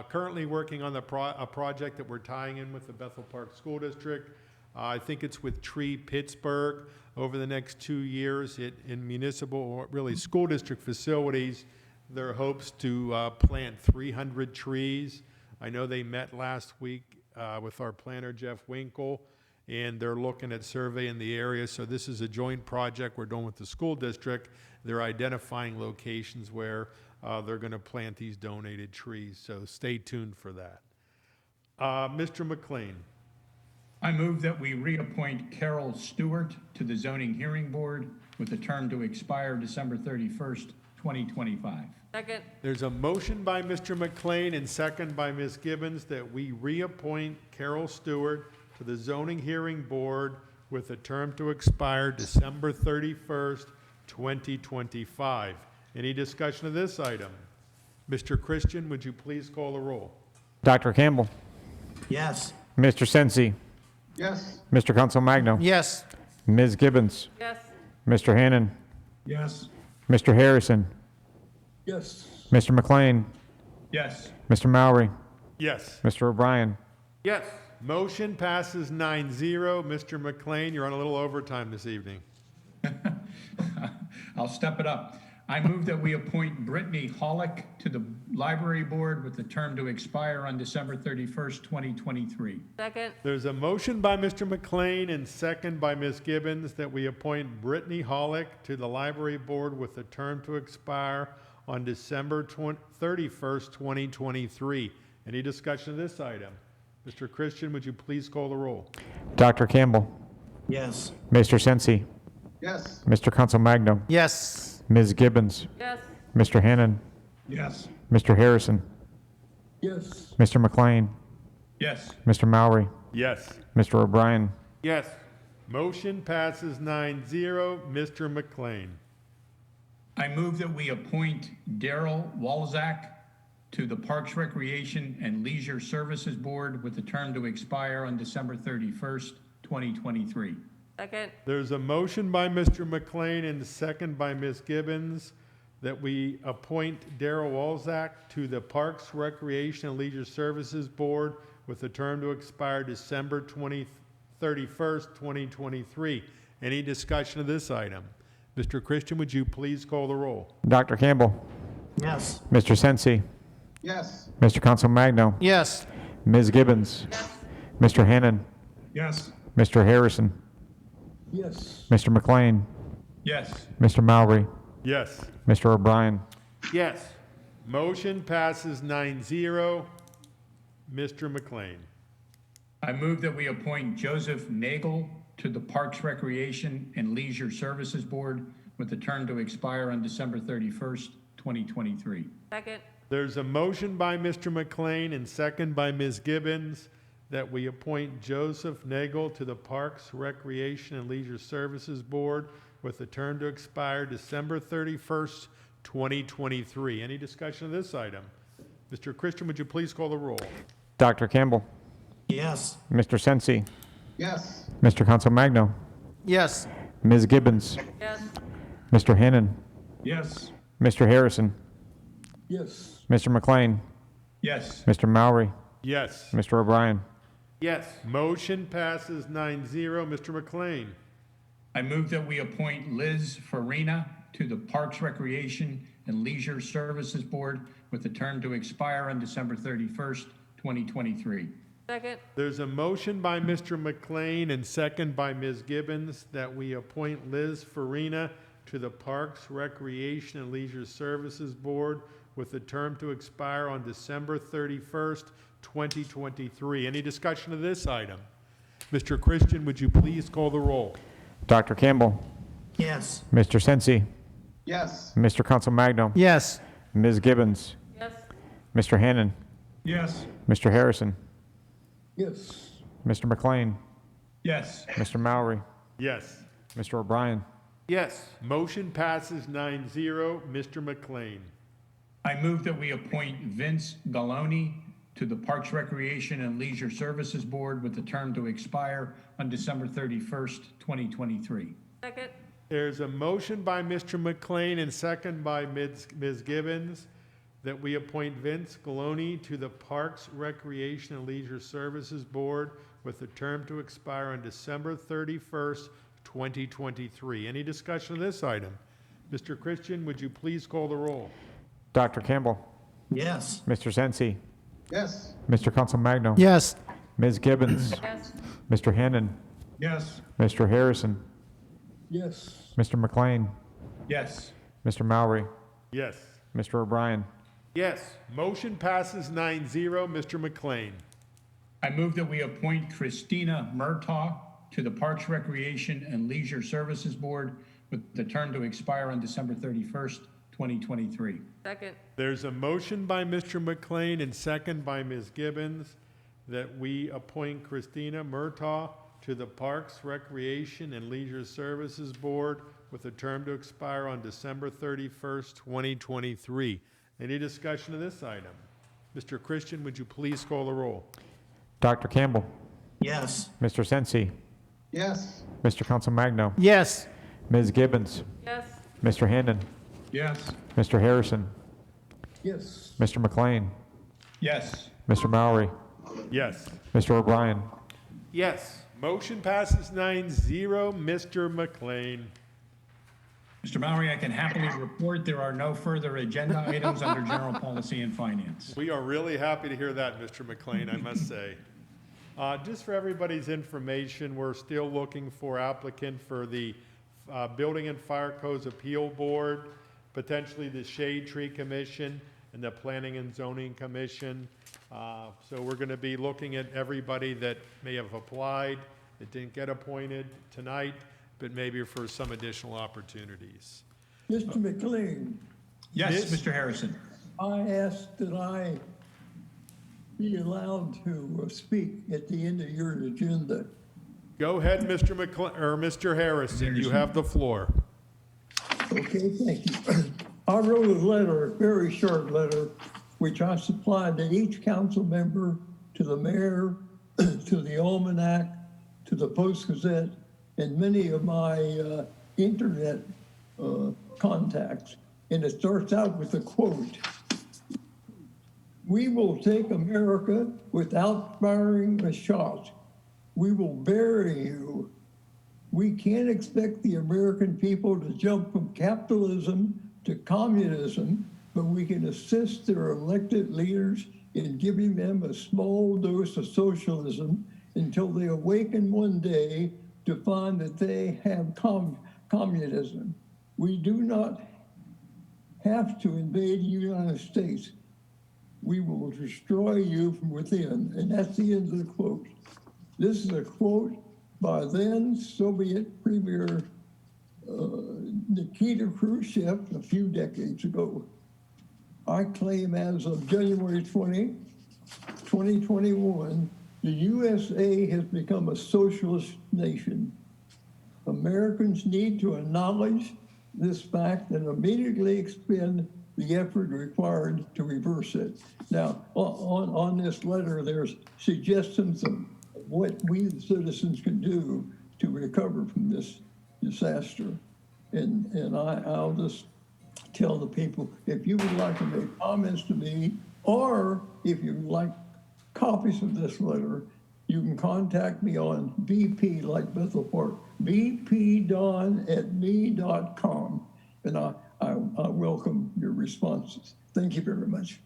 A: currently working on a project that we're tying in with the Bethel Park School District. I think it's with Tree Pittsburgh. Over the next 2 years, in municipal, or really school district facilities, there are hopes to plant 300 trees. I know they met last week with our planner, Jeff Winkle, and they're looking at surveying the area. So this is a joint project we're doing with the school district. They're identifying locations where they're going to plant these donated trees. So stay tuned for that. Mr. McLean.
J: I move that we reappoint Carol Stewart to the Zoning Hearing Board with a term to expire December 31st, 2025.
K: Second.
A: There's a motion by Mr. McLean and second by Ms. Gibbons that we reappoint Carol Stewart to the Zoning Hearing Board with a term to expire December 31st, 2025. Any discussion of this item? Mr. Christian, would you please call the roll?
B: Dr. Campbell.
C: Yes.
B: Mr. Sensi.
C: Yes.
B: Mr. Council Magno.
L: Yes.
B: Ms. Gibbons.
K: Yes.
B: Mr. Hannon.
J: Yes.
B: Mr. Harrison.
C: Yes.
B: Mr. McLean.
J: Yes.
B: Mr. Mowry.
A: Yes.
B: Mr. O'Brien.
A: Yes. Motion passes 9-0. Mr. McLean, you're on a little overtime this evening.
J: I'll step it up. I move that we appoint Brittany Hollick to the Library Board with the term to expire on December 31st, 2023.
K: Second.
A: There's a motion by Mr. McLean and second by Ms. Gibbons that we appoint Brittany Hollick to the Library Board with a term to expire on December 31st, 2023. Any discussion of this item? Mr. Christian, would you please call the roll?
B: Dr. Campbell.
C: Yes.
B: Mr. Sensi.
C: Yes.
B: Mr. Council Magno.
L: Yes.
B: Ms. Gibbons.
K: Yes.
B: Mr. Hannon.
J: Yes.
B: Mr. Harrison.
C: Yes.
B: Mr. McLean.
J: Yes.
B: Mr. Mowry.
A: Yes.
B: Mr. O'Brien.
A: Yes. Motion passes 9-0. Mr. McLean.
J: I move that we appoint Daryl Walzak to the Parks, Recreation, and Leisure Services Board with the term to expire on December 31st, 2023.
K: Second.
A: There's a motion by Mr. McLean and a second by Ms. Gibbons that we appoint Darrell Walzak to the Parks, Recreation, and Leisure Services Board with a term to expire December 31st, 2023. Any discussion of this item? Mr. Christian, would you please call the roll?
B: Dr. Campbell.
C: Yes.
B: Mr. Sensi.
C: Yes.
B: Mr. Council Magno.
L: Yes.
B: Ms. Gibbons. Mr. Hannan.
J: Yes.
B: Mr. Harrison.
C: Yes.
B: Mr. McLean.
J: Yes.
B: Mr. Mowry.
A: Yes.
B: Mr. O'Brien.
L: Yes.
A: Motion passes 9-0. Mr. McLean.
J: I move that we appoint Joseph Nagel to the Parks, Recreation, and Leisure Services Board with a term to expire on December 31st, 2023.
K: Second.
A: There's a motion by Mr. McLean and second by Ms. Gibbons that we appoint Joseph Nagel to the Parks, Recreation, and Leisure Services Board with a term to expire December 31st, 2023. Any discussion of this item? Mr. Christian, would you please call the roll?
B: Dr. Campbell.
C: Yes.
B: Mr. Sensi.
C: Yes.
B: Mr. Council Magno.
L: Yes.
B: Ms. Gibbons.
K: Yes.
B: Mr. Hannan.
J: Yes.
B: Mr. Harrison.
C: Yes.
B: Mr. McLean.
J: Yes.
B: Mr. Mowry.
A: Yes.
B: Mr. O'Brien.
L: Yes.
A: Motion passes 9-0. Mr. McLean.
J: I move that we appoint Liz Farina to the Parks, Recreation, and Leisure Services Board with a term to expire on December 31st, 2023.
K: Second.
A: There's a motion by Mr. McLean and second by Ms. Gibbons that we appoint Liz Farina to the Parks, Recreation, and Leisure Services Board with a term to expire on December 31st, 2023. Any discussion of this item? Mr. Christian, would you please call the roll?
B: Dr. Campbell.
C: Yes.
B: Mr. Sensi.
C: Yes.
B: Mr. Council Magno.
L: Yes.
B: Ms. Gibbons.
K: Yes.
B: Mr. Hannan.
J: Yes.
B: Mr. Harrison.
C: Yes.
B: Mr. McLean.
J: Yes.
B: Mr. Mowry.
A: Yes.
B: Mr. O'Brien.
L: Yes.
A: Motion passes 9-0. Mr. McLean.
J: I move that we appoint Vince Galoni to the Parks, Recreation, and Leisure Services Board with a term to expire on December 31st, 2023.
K: Second.
A: There's a motion by Mr. McLean and second by Ms. Gibbons that we appoint Vince Galoni to the Parks, Recreation, and Leisure Services Board with a term to expire on December 31st, 2023. Any discussion of this item? Mr. Christian, would you please call the roll?
B: Dr. Campbell.
C: Yes.
B: Mr. Sensi.
C: Yes.
B: Mr. Council Magno.
L: Yes.
B: Ms. Gibbons.
K: Yes.
B: Mr. Hannan.
J: Yes.
B: Mr. Harrison.
C: Yes.
B: Mr. McLean.
J: Yes.
B: Mr. Mowry.
A: Yes.
B: Mr. O'Brien.
L: Yes.
A: Motion passes 9-0. Mr. McLean.
J: I move that we appoint Christina Murtaugh to the Parks, Recreation, and Leisure Services Board with the term to expire on December 31st, 2023.
K: Second.
A: There's a motion by Mr. McLean and second by Ms. Gibbons that we appoint Christina Murtaugh to the Parks, Recreation, and Leisure Services Board with a term to expire on December 31st, 2023. Any discussion of this item? Mr. Christian, would you please call the roll?
B: Dr. Campbell.
C: Yes.
B: Mr. Sensi.
C: Yes.
B: Mr. Council Magno.
L: Yes.
B: Ms. Gibbons.
K: Yes.
B: Mr. Hannan.
J: Yes.
B: Mr. Harrison.
C: Yes.
B: Mr. McLean.
J: Yes.
B: Mr. Mowry.
A: Yes.
B: Mr. O'Brien.
L: Yes.
A: Motion passes 9-0. Mr. McLean.
J: Mr. Mowry, I can happily report there are no further agenda items under General Policy and Finance.
A: We are really happy to hear that, Mr. McLean, I must say. Just for everybody's information, we're still looking for applicant for the Building and Fire Codes Appeal Board, potentially the Shade Tree Commission, and the Planning and Zoning Commission. So we're going to be looking at everybody that may have applied, that didn't get appointed tonight, but maybe for some additional opportunities.
C: Mr. McLean,
J: Yes, Mr. Harrison.
C: I asked that I be allowed to speak at the end of your agenda.
A: Go ahead, Mr. Harrison, you have the floor.
C: Okay, thank you. I wrote a letter, a very short letter, which I supplied to each council member, to the mayor, to the Almanac, to the Post-Gazette, in many of my internet contacts. And it starts out with a quote: "We will take America without firing a shot. We will bury you. We can't expect the American people to jump from capitalism to communism, but we can assist their elected leaders in giving them a small dose of socialism until they awaken one day to find that they have communism. We do not have to invade the United States. We will destroy you from within." And that's the end of the quote. This is a quote by then Soviet Premier Nikita Khrushchev a few decades ago. I claim as of January 20, 2021, the USA has become a socialist nation. Americans need to acknowledge this fact and immediately expend the effort required to reverse it. Now, on this letter, there's suggestions of what we the citizens can do to recover from this disaster. And I'll just tell the people, if you would like to make comments to me, or if you would like copies of this letter, you can contact me on BP, like Bethel Park, bpdon@me.com, and I welcome your responses. Thank you very much.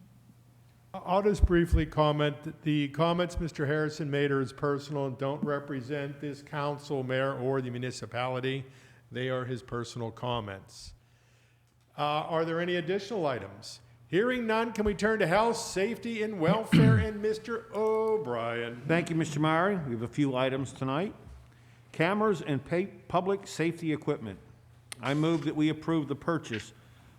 A: I'll just briefly comment that the comments Mr. Harrison made are his personal and don't represent this council, mayor, or the municipality. They are his personal comments. Are there any additional items? Hearing none, can we turn to health, safety, and welfare, and Mr. O'Brien?
L: Thank you, Mr. Murray. We have a few items tonight. Cameras and public safety equipment. I move that we approve the purchase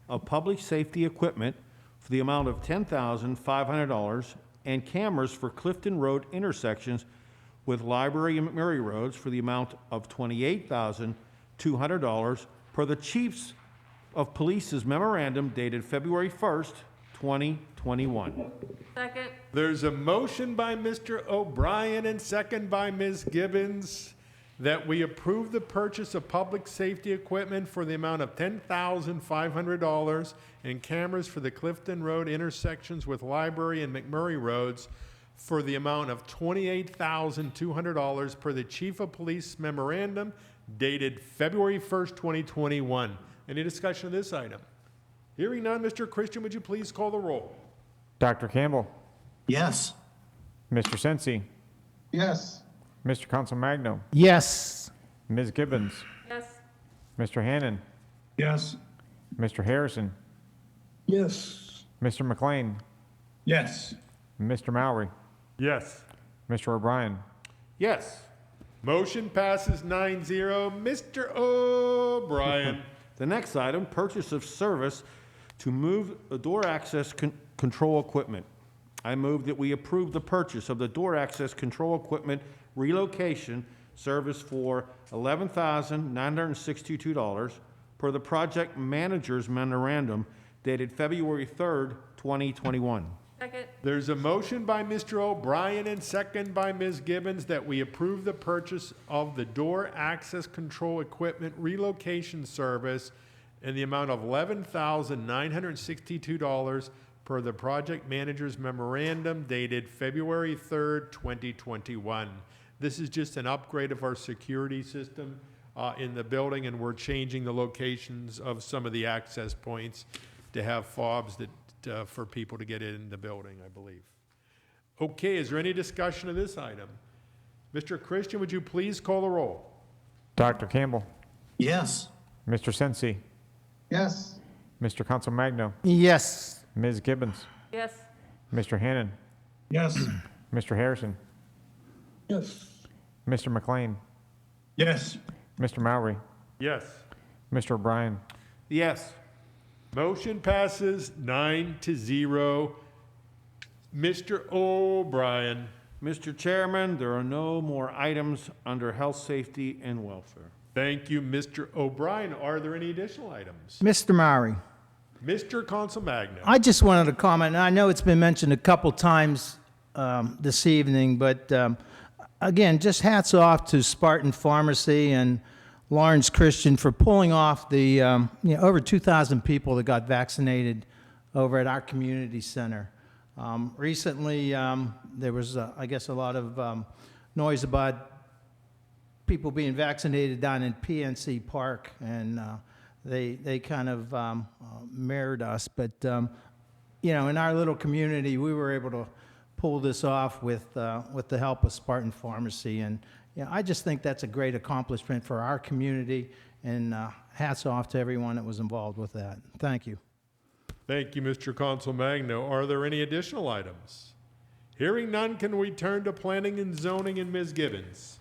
L: of public safety equipment for the amount of $10,500 and cameras for Clifton Road intersections with Library and McMurray Roads for the amount of $28,200 per the Chiefs of Police's memorandum dated February 1st, 2021.
K: Second.
A: There's a motion by Mr. O'Brien and second by Ms. Gibbons that we approve the purchase of public safety equipment for the amount of $10,500 and cameras for the Clifton Road intersections with Library and McMurray Roads for the amount of $28,200 per the Chief of Police memorandum dated February 1st, 2021. Any discussion of this item? Hearing none, Mr. Christian, would you please call the roll?
B: Dr. Campbell.
F: Yes.
B: Mr. Sensi.
J: Yes.
B: Mr. Consolmagno.
L: Yes.
B: Ms. Gibbons.
K: Yes.
B: Mr. Hannon.
J: Yes.
B: Mr. Harrison.
C: Yes.
B: Mr. McLean.
J: Yes.
B: Mr. Mowry.
A: Yes.
B: Mr. O'Brien.
A: Yes. Motion passes 9-0. Mr. O'Brien.
L: The next item, purchase of service to move the door access control equipment. I move that we approve the purchase of the door access control equipment relocation service for $11,962 per the project manager's memorandum dated February 3rd, 2021.
K: Second.
A: There's a motion by Mr. O'Brien and second by Ms. Gibbons that we approve the purchase of the door access control equipment relocation service in the amount of $11,962 per the project manager's memorandum dated February 3rd, 2021. This is just an upgrade of our security system in the building, and we're changing the locations of some of the access points to have fobs that for people to get in the building, I believe. Okay, is there any discussion of this item? Mr. Christian, would you please call the roll?
B: Dr. Campbell.
F: Yes.
B: Mr. Sensi.
J: Yes.
B: Mr. Consolmagno.
L: Yes.
B: Ms. Gibbons.
K: Yes.
B: Mr. Hannon.
J: Yes.
B: Mr. Harrison.
C: Yes.
B: Mr. McLean.
J: Yes.
B: Mr. Mowry.
A: Yes.
B: Mr. O'Brien.
L: Yes.
A: Motion passes 9-0. Mr. O'Brien.
L: Mr. Chairman, there are no more items under health, safety, and welfare.
A: Thank you, Mr. O'Brien. Are there any additional items?
M: Mr. Murray,
A: Mr. Consolmagno.
M: I just wanted to comment, and I know it's been mentioned a couple times this evening, but again, just hats off to Spartan Pharmacy and Lawrence Christian for pulling off the over 2,000 people that got vaccinated over at our community center. Recently, there was, I guess, a lot of noise about people being vaccinated down in PNC Park, and they kind of mirrored us. But, in our little community, we were able to pull this off with the help of Spartan Pharmacy. And I just think that's a great accomplishment for our community, and hats off to everyone that was involved with that. Thank you.
A: Thank you, Mr. Consul Magno. Are there any additional items? Hearing none, can we turn to Planning and Zoning and Ms. Gibbons?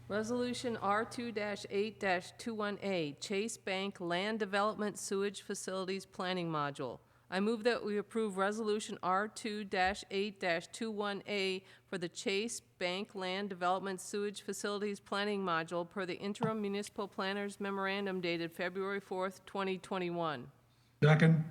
N: Resolution R2-8-21A, Chase Bank Land Development Sewage Facilities Planning Module. I move that we approve Resolution R2-8-21A for the Chase Bank Land Development Sewage Facilities Planning Module per the interim municipal planner's memorandum dated February 4th, 2021.
J: Second.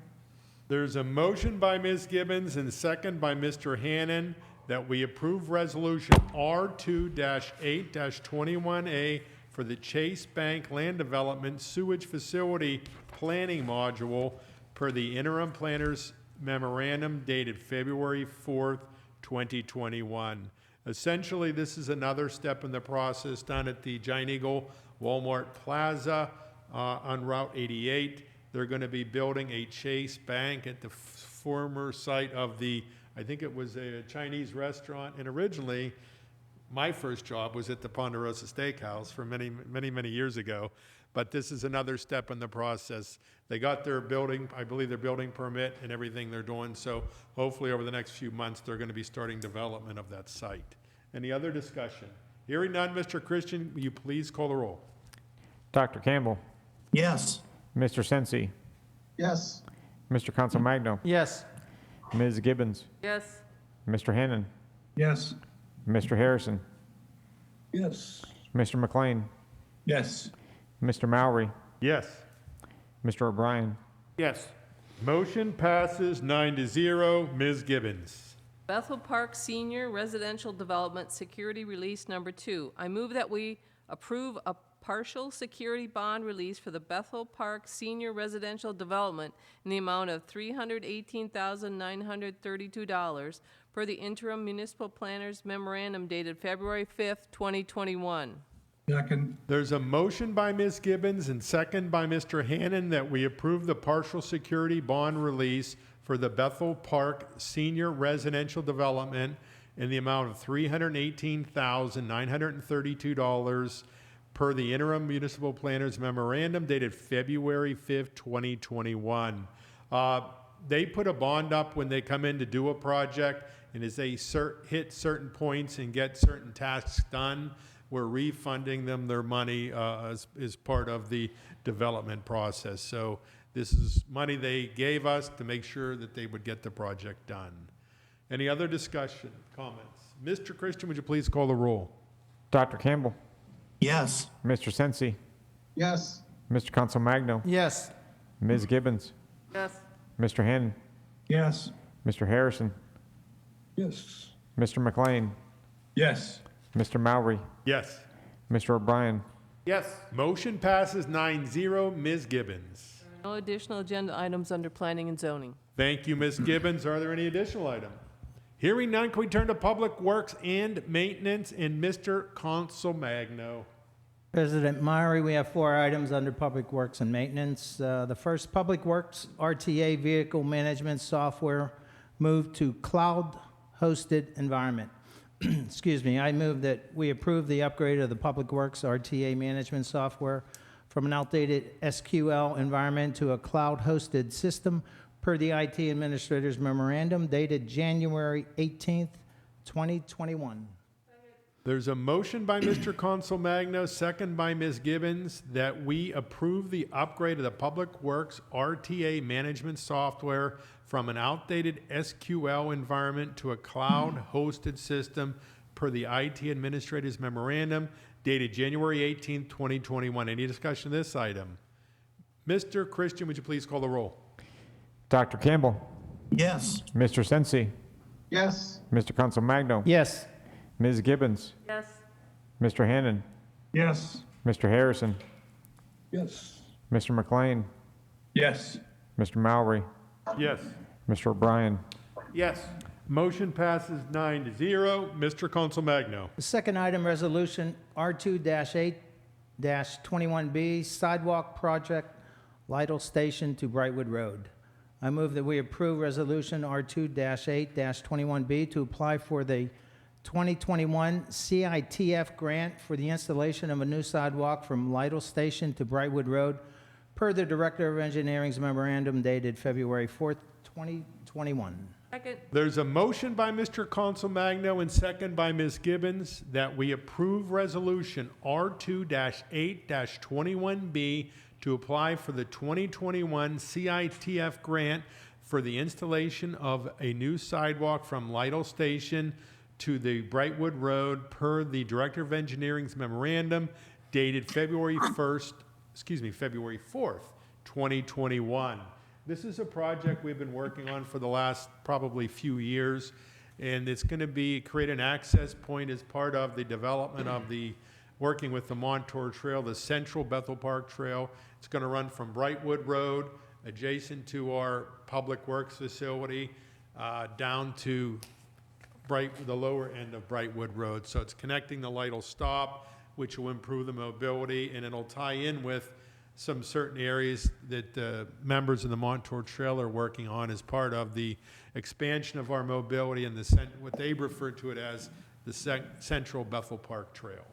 A: There's a motion by Ms. Gibbons and second by Mr. Hannan that we approve Resolution R2-8-21A for the Chase Bank Land Development Sewage Facility Planning Module per the interim planner's memorandum dated February 4th, 2021. Essentially, this is another step in the process done at the Giant Eagle Walmart Plaza on Route 88. They're going to be building a Chase Bank at the former site of the, I think it was a Chinese restaurant, and originally my first job was at the Ponderosa Steakhouse for many, many, many years ago. But this is another step in the process. They got their building, I believe their building permit and everything they're doing. So hopefully over the next few months, they're going to be starting development of that site. Any other discussion? Hearing none, Mr. Christian, will you please call the roll?
B: Dr. Campbell,
C: Yes.
B: Mr. Sensi,
C: Yes.
B: Mr. Consul Magno,
M: Yes.
B: Ms. Gibbons,
N: Yes.
B: Mr. Hannan,
J: Yes.
B: Mr. Harrison,
C: Yes.
B: Mr. McLean,
J: Yes.
B: Mr. Mowry,
A: Yes.
B: Mr. O'Brien,
L: Yes.
A: Motion passes 9-0. Ms. Gibbons.
N: Bethel Park Senior Residential Development Security Release Number 2. I move that we approve a partial security bond release for the Bethel Park Senior Residential Development in the amount of $318,932 per the interim municipal planner's memorandum dated February 5th, 2021.
J: Second.
A: There's a motion by Ms. Gibbons and second by Mr. Hannan that we approve the partial security bond release for the Bethel Park Senior Residential Development in the amount of $318,932 per the interim municipal planner's memorandum dated February 5th, 2021. They put a bond up when they come in to do a project, and as they hit certain points and get certain tasks done, we're refunding them their money as part of the development process. So this is money they gave us to make sure that they would get the project done. Any other discussion, comments? Mr. Christian, would you please call the roll?
B: Dr. Campbell,
C: Yes.
B: Mr. Sensi,
C: Yes.
B: Mr. Consul Magno,
M: Yes.
B: Ms. Gibbons,
N: Yes.
B: Mr. Hannan,
J: Yes.
B: Mr. Harrison,
C: Yes.
B: Mr. McLean,
J: Yes.
B: Mr. Mowry,
A: Yes.
B: Mr. O'Brien,
L: Yes.
A: Motion passes 9-0. Ms. Gibbons.
N: No additional agenda items under planning and zoning.
A: Thank you, Ms. Gibbons. Are there any additional items? Hearing none, can we turn to Public Works and Maintenance and Mr. Consul Magno?
M: President Myrie, we have 4 items under Public Works and Maintenance. The first, Public Works RTA Vehicle Management Software moved to cloud-hosted environment. Excuse me, I move that we approve the upgrade of the Public Works RTA management software from an outdated SQL environment to a cloud-hosted system per the IT Administrator's memorandum dated January 18th, 2021.
A: There's a motion by Mr. Consul Magno, second by Ms. Gibbons, that we approve the upgrade of the Public Works RTA management software from an outdated SQL environment to a cloud-hosted system per the IT Administrator's memorandum dated January 18th, 2021. Any discussion of this item? Mr. Christian, would you please call the roll?
B: Dr. Campbell,
C: Yes.
B: Mr. Sensi,
C: Yes.
B: Mr. Consul Magno,
M: Yes.
B: Ms. Gibbons,
N: Yes.
B: Mr. Hannon,
J: Yes.
B: Mr. Harrison,
C: Yes.
B: Mr. McLean,
J: Yes.
B: Mr. Mowry,
A: Yes.
B: Mr. O'Brien.
J: Yes.
A: Motion passes 9-0. Mr. Council Magno.
M: The second item, resolution R2-8-21B, sidewalk project, Lytle Station to Brightwood Road. I move that we approve resolution R2-8-21B to apply for the 2021 CITF grant for the installation of a new sidewalk from Lytle Station to Brightwood Road, per the Director of Engineering's memorandum dated February 4th, 2021.
N: Second.
A: There's a motion by Mr. Council Magno and second by Ms. Gibbons that we approve resolution R2-8-21B to apply for the 2021 CITF grant for the installation of a new sidewalk from Lytle Station to the Brightwood Road per the Director of Engineering's memorandum dated February 4th, 2021. This is a project we've been working on for the last probably few years, and it's going to create an access point as part of the development of working with the Montour Trail, the Central Bethel Park Trail. It's going to run from Brightwood Road, adjacent to our Public Works facility, down to the lower end of Brightwood Road. So it's connecting the Lytle stop, which will improve the mobility, and it'll tie in with some certain areas that members of the Montour Trail are working on as part of the expansion of our mobility and what they refer to it as the Central Bethel Park Trail.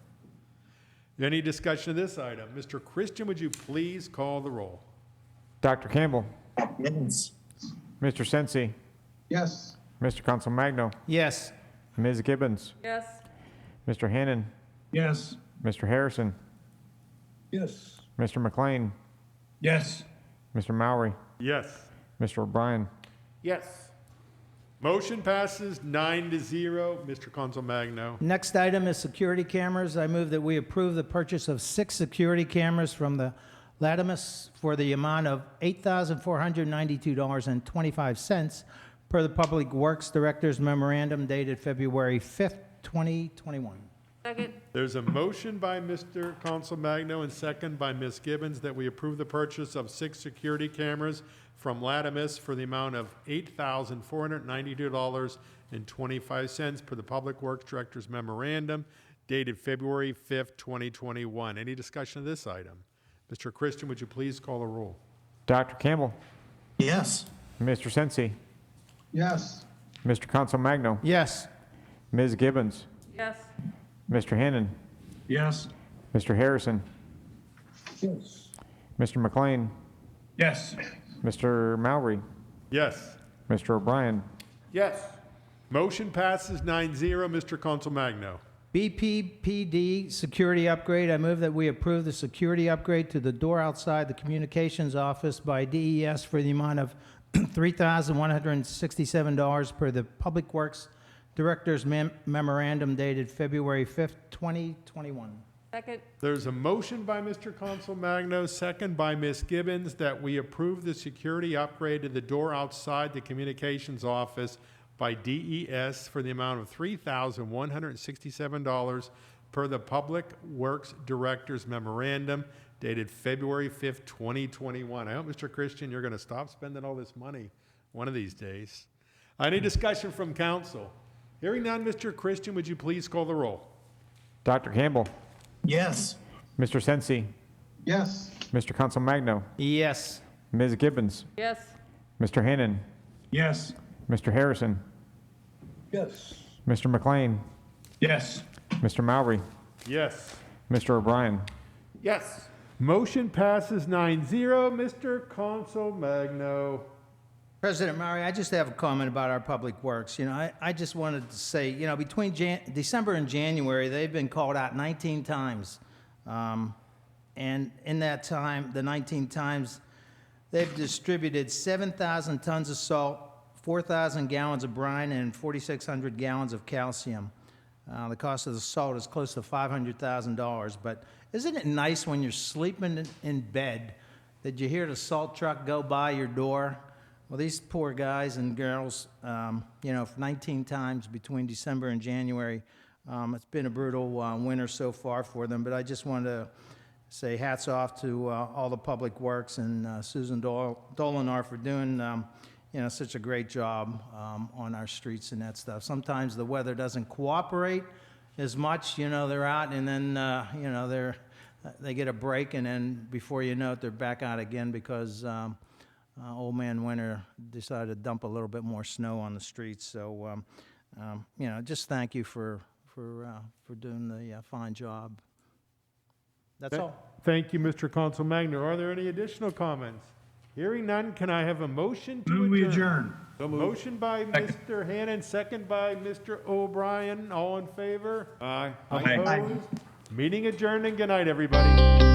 A: Any discussion of this item? Mr. Christian, would you please call the roll?
B: Dr. Campbell,
E: Yes.
B: Mr. Sensi,
E: Yes.
B: Mr. Council Magno,
M: Yes.
B: Ms. Gibbons,
N: Yes.
B: Mr. Hannon,
J: Yes.
B: Mr. Harrison,
C: Yes.
B: Mr. McLean,
J: Yes.
B: Mr. Mowry,
A: Yes.
B: Mr. O'Brien.
A: Yes. Motion passes 9-0. Mr. Council Magno.
M: Next item is security cameras. I move that we approve the purchase of 6 security cameras from the Latimus for the amount of $8,492.25 per the Public Works Director's memorandum dated February 5th, 2021.
N: Second.
A: There's a motion by Mr. Council Magno and second by Ms. Gibbons that we approve the purchase of 6 security cameras from Latimus for the amount of $8,492.25 per the Public Works Director's memorandum dated February 5th, 2021. Any discussion of this item? Mr. Christian, would you please call the roll?
B: Dr. Campbell,
E: Yes.
B: Mr. Sensi,
E: Yes.
B: Mr. Council Magno,
M: Yes.
B: Ms. Gibbons,
N: Yes.
B: Mr. Hannon,
J: Yes.
B: Mr. Harrison,
C: Yes.
B: Mr. McLean,
J: Yes.
B: Mr. Mowry,
A: Yes.
B: Mr. O'Brien.
A: Yes. Motion passes 9-0. Mr. Council Magno.
M: BPPD security upgrade. I move that we approve the security upgrade to the door outside the communications office by DES for the amount of $3,167 per the Public Works Director's memorandum dated February 5th, 2021.
N: Second.
A: There's a motion by Mr. Council Magno, second by Ms. Gibbons, that we approve the security upgrade to the door outside the communications office by DES for the amount of $3,167 per the Public Works Director's memorandum dated February 5th, 2021. I hope, Mr. Christian, you're going to stop spending all this money one of these days. Any discussion from council? Hearing none, Mr. Christian, would you please call the roll?
B: Dr. Campbell,
E: Yes.
B: Mr. Sensi,
E: Yes.
B: Mr. Council Magno,
M: Yes.
B: Ms. Gibbons,
N: Yes.
B: Mr. Hannon,
J: Yes.
B: Mr. Harrison,
C: Yes.
B: Mr. McLean,
J: Yes.
B: Mr. Mowry,
A: Yes.
B: Mr. O'Brien.
A: Yes. Motion passes 9-0. Mr. Council Magno.
M: President Murray, I just have a comment about our public works. I just wanted to say, between December and January, they've been called out 19 times. And in that time, the 19 times, they've distributed 7,000 tons of salt, 4,000 gallons of brine, and 4,600 gallons of calcium. The cost of the salt is close to $500,000. But isn't it nice when you're sleeping in bed that you hear the salt truck go by your door? Well, these poor guys and girls, 19 times between December and January, It's been a brutal winter so far for them, but I just wanted to say hats off to all the Public Works and Susan Dolinar for doing such a great job on our streets and that stuff. Sometimes the weather doesn't cooperate as much, they're out and then, they get a break, and then before you know it, they're back out again because Old Man Winter decided to dump a little bit more snow on the streets. So, just thank you for doing the fine job. That's all.
A: Thank you, Mr. Council Magner. Are there any additional comments? Hearing none, can I have a motion to adjourn? Motion by Mr. Hannon, second by Mr. O'Brien. All in favor?
L: Aye.
A: Opposed? Meeting adjourned, and good night, everybody.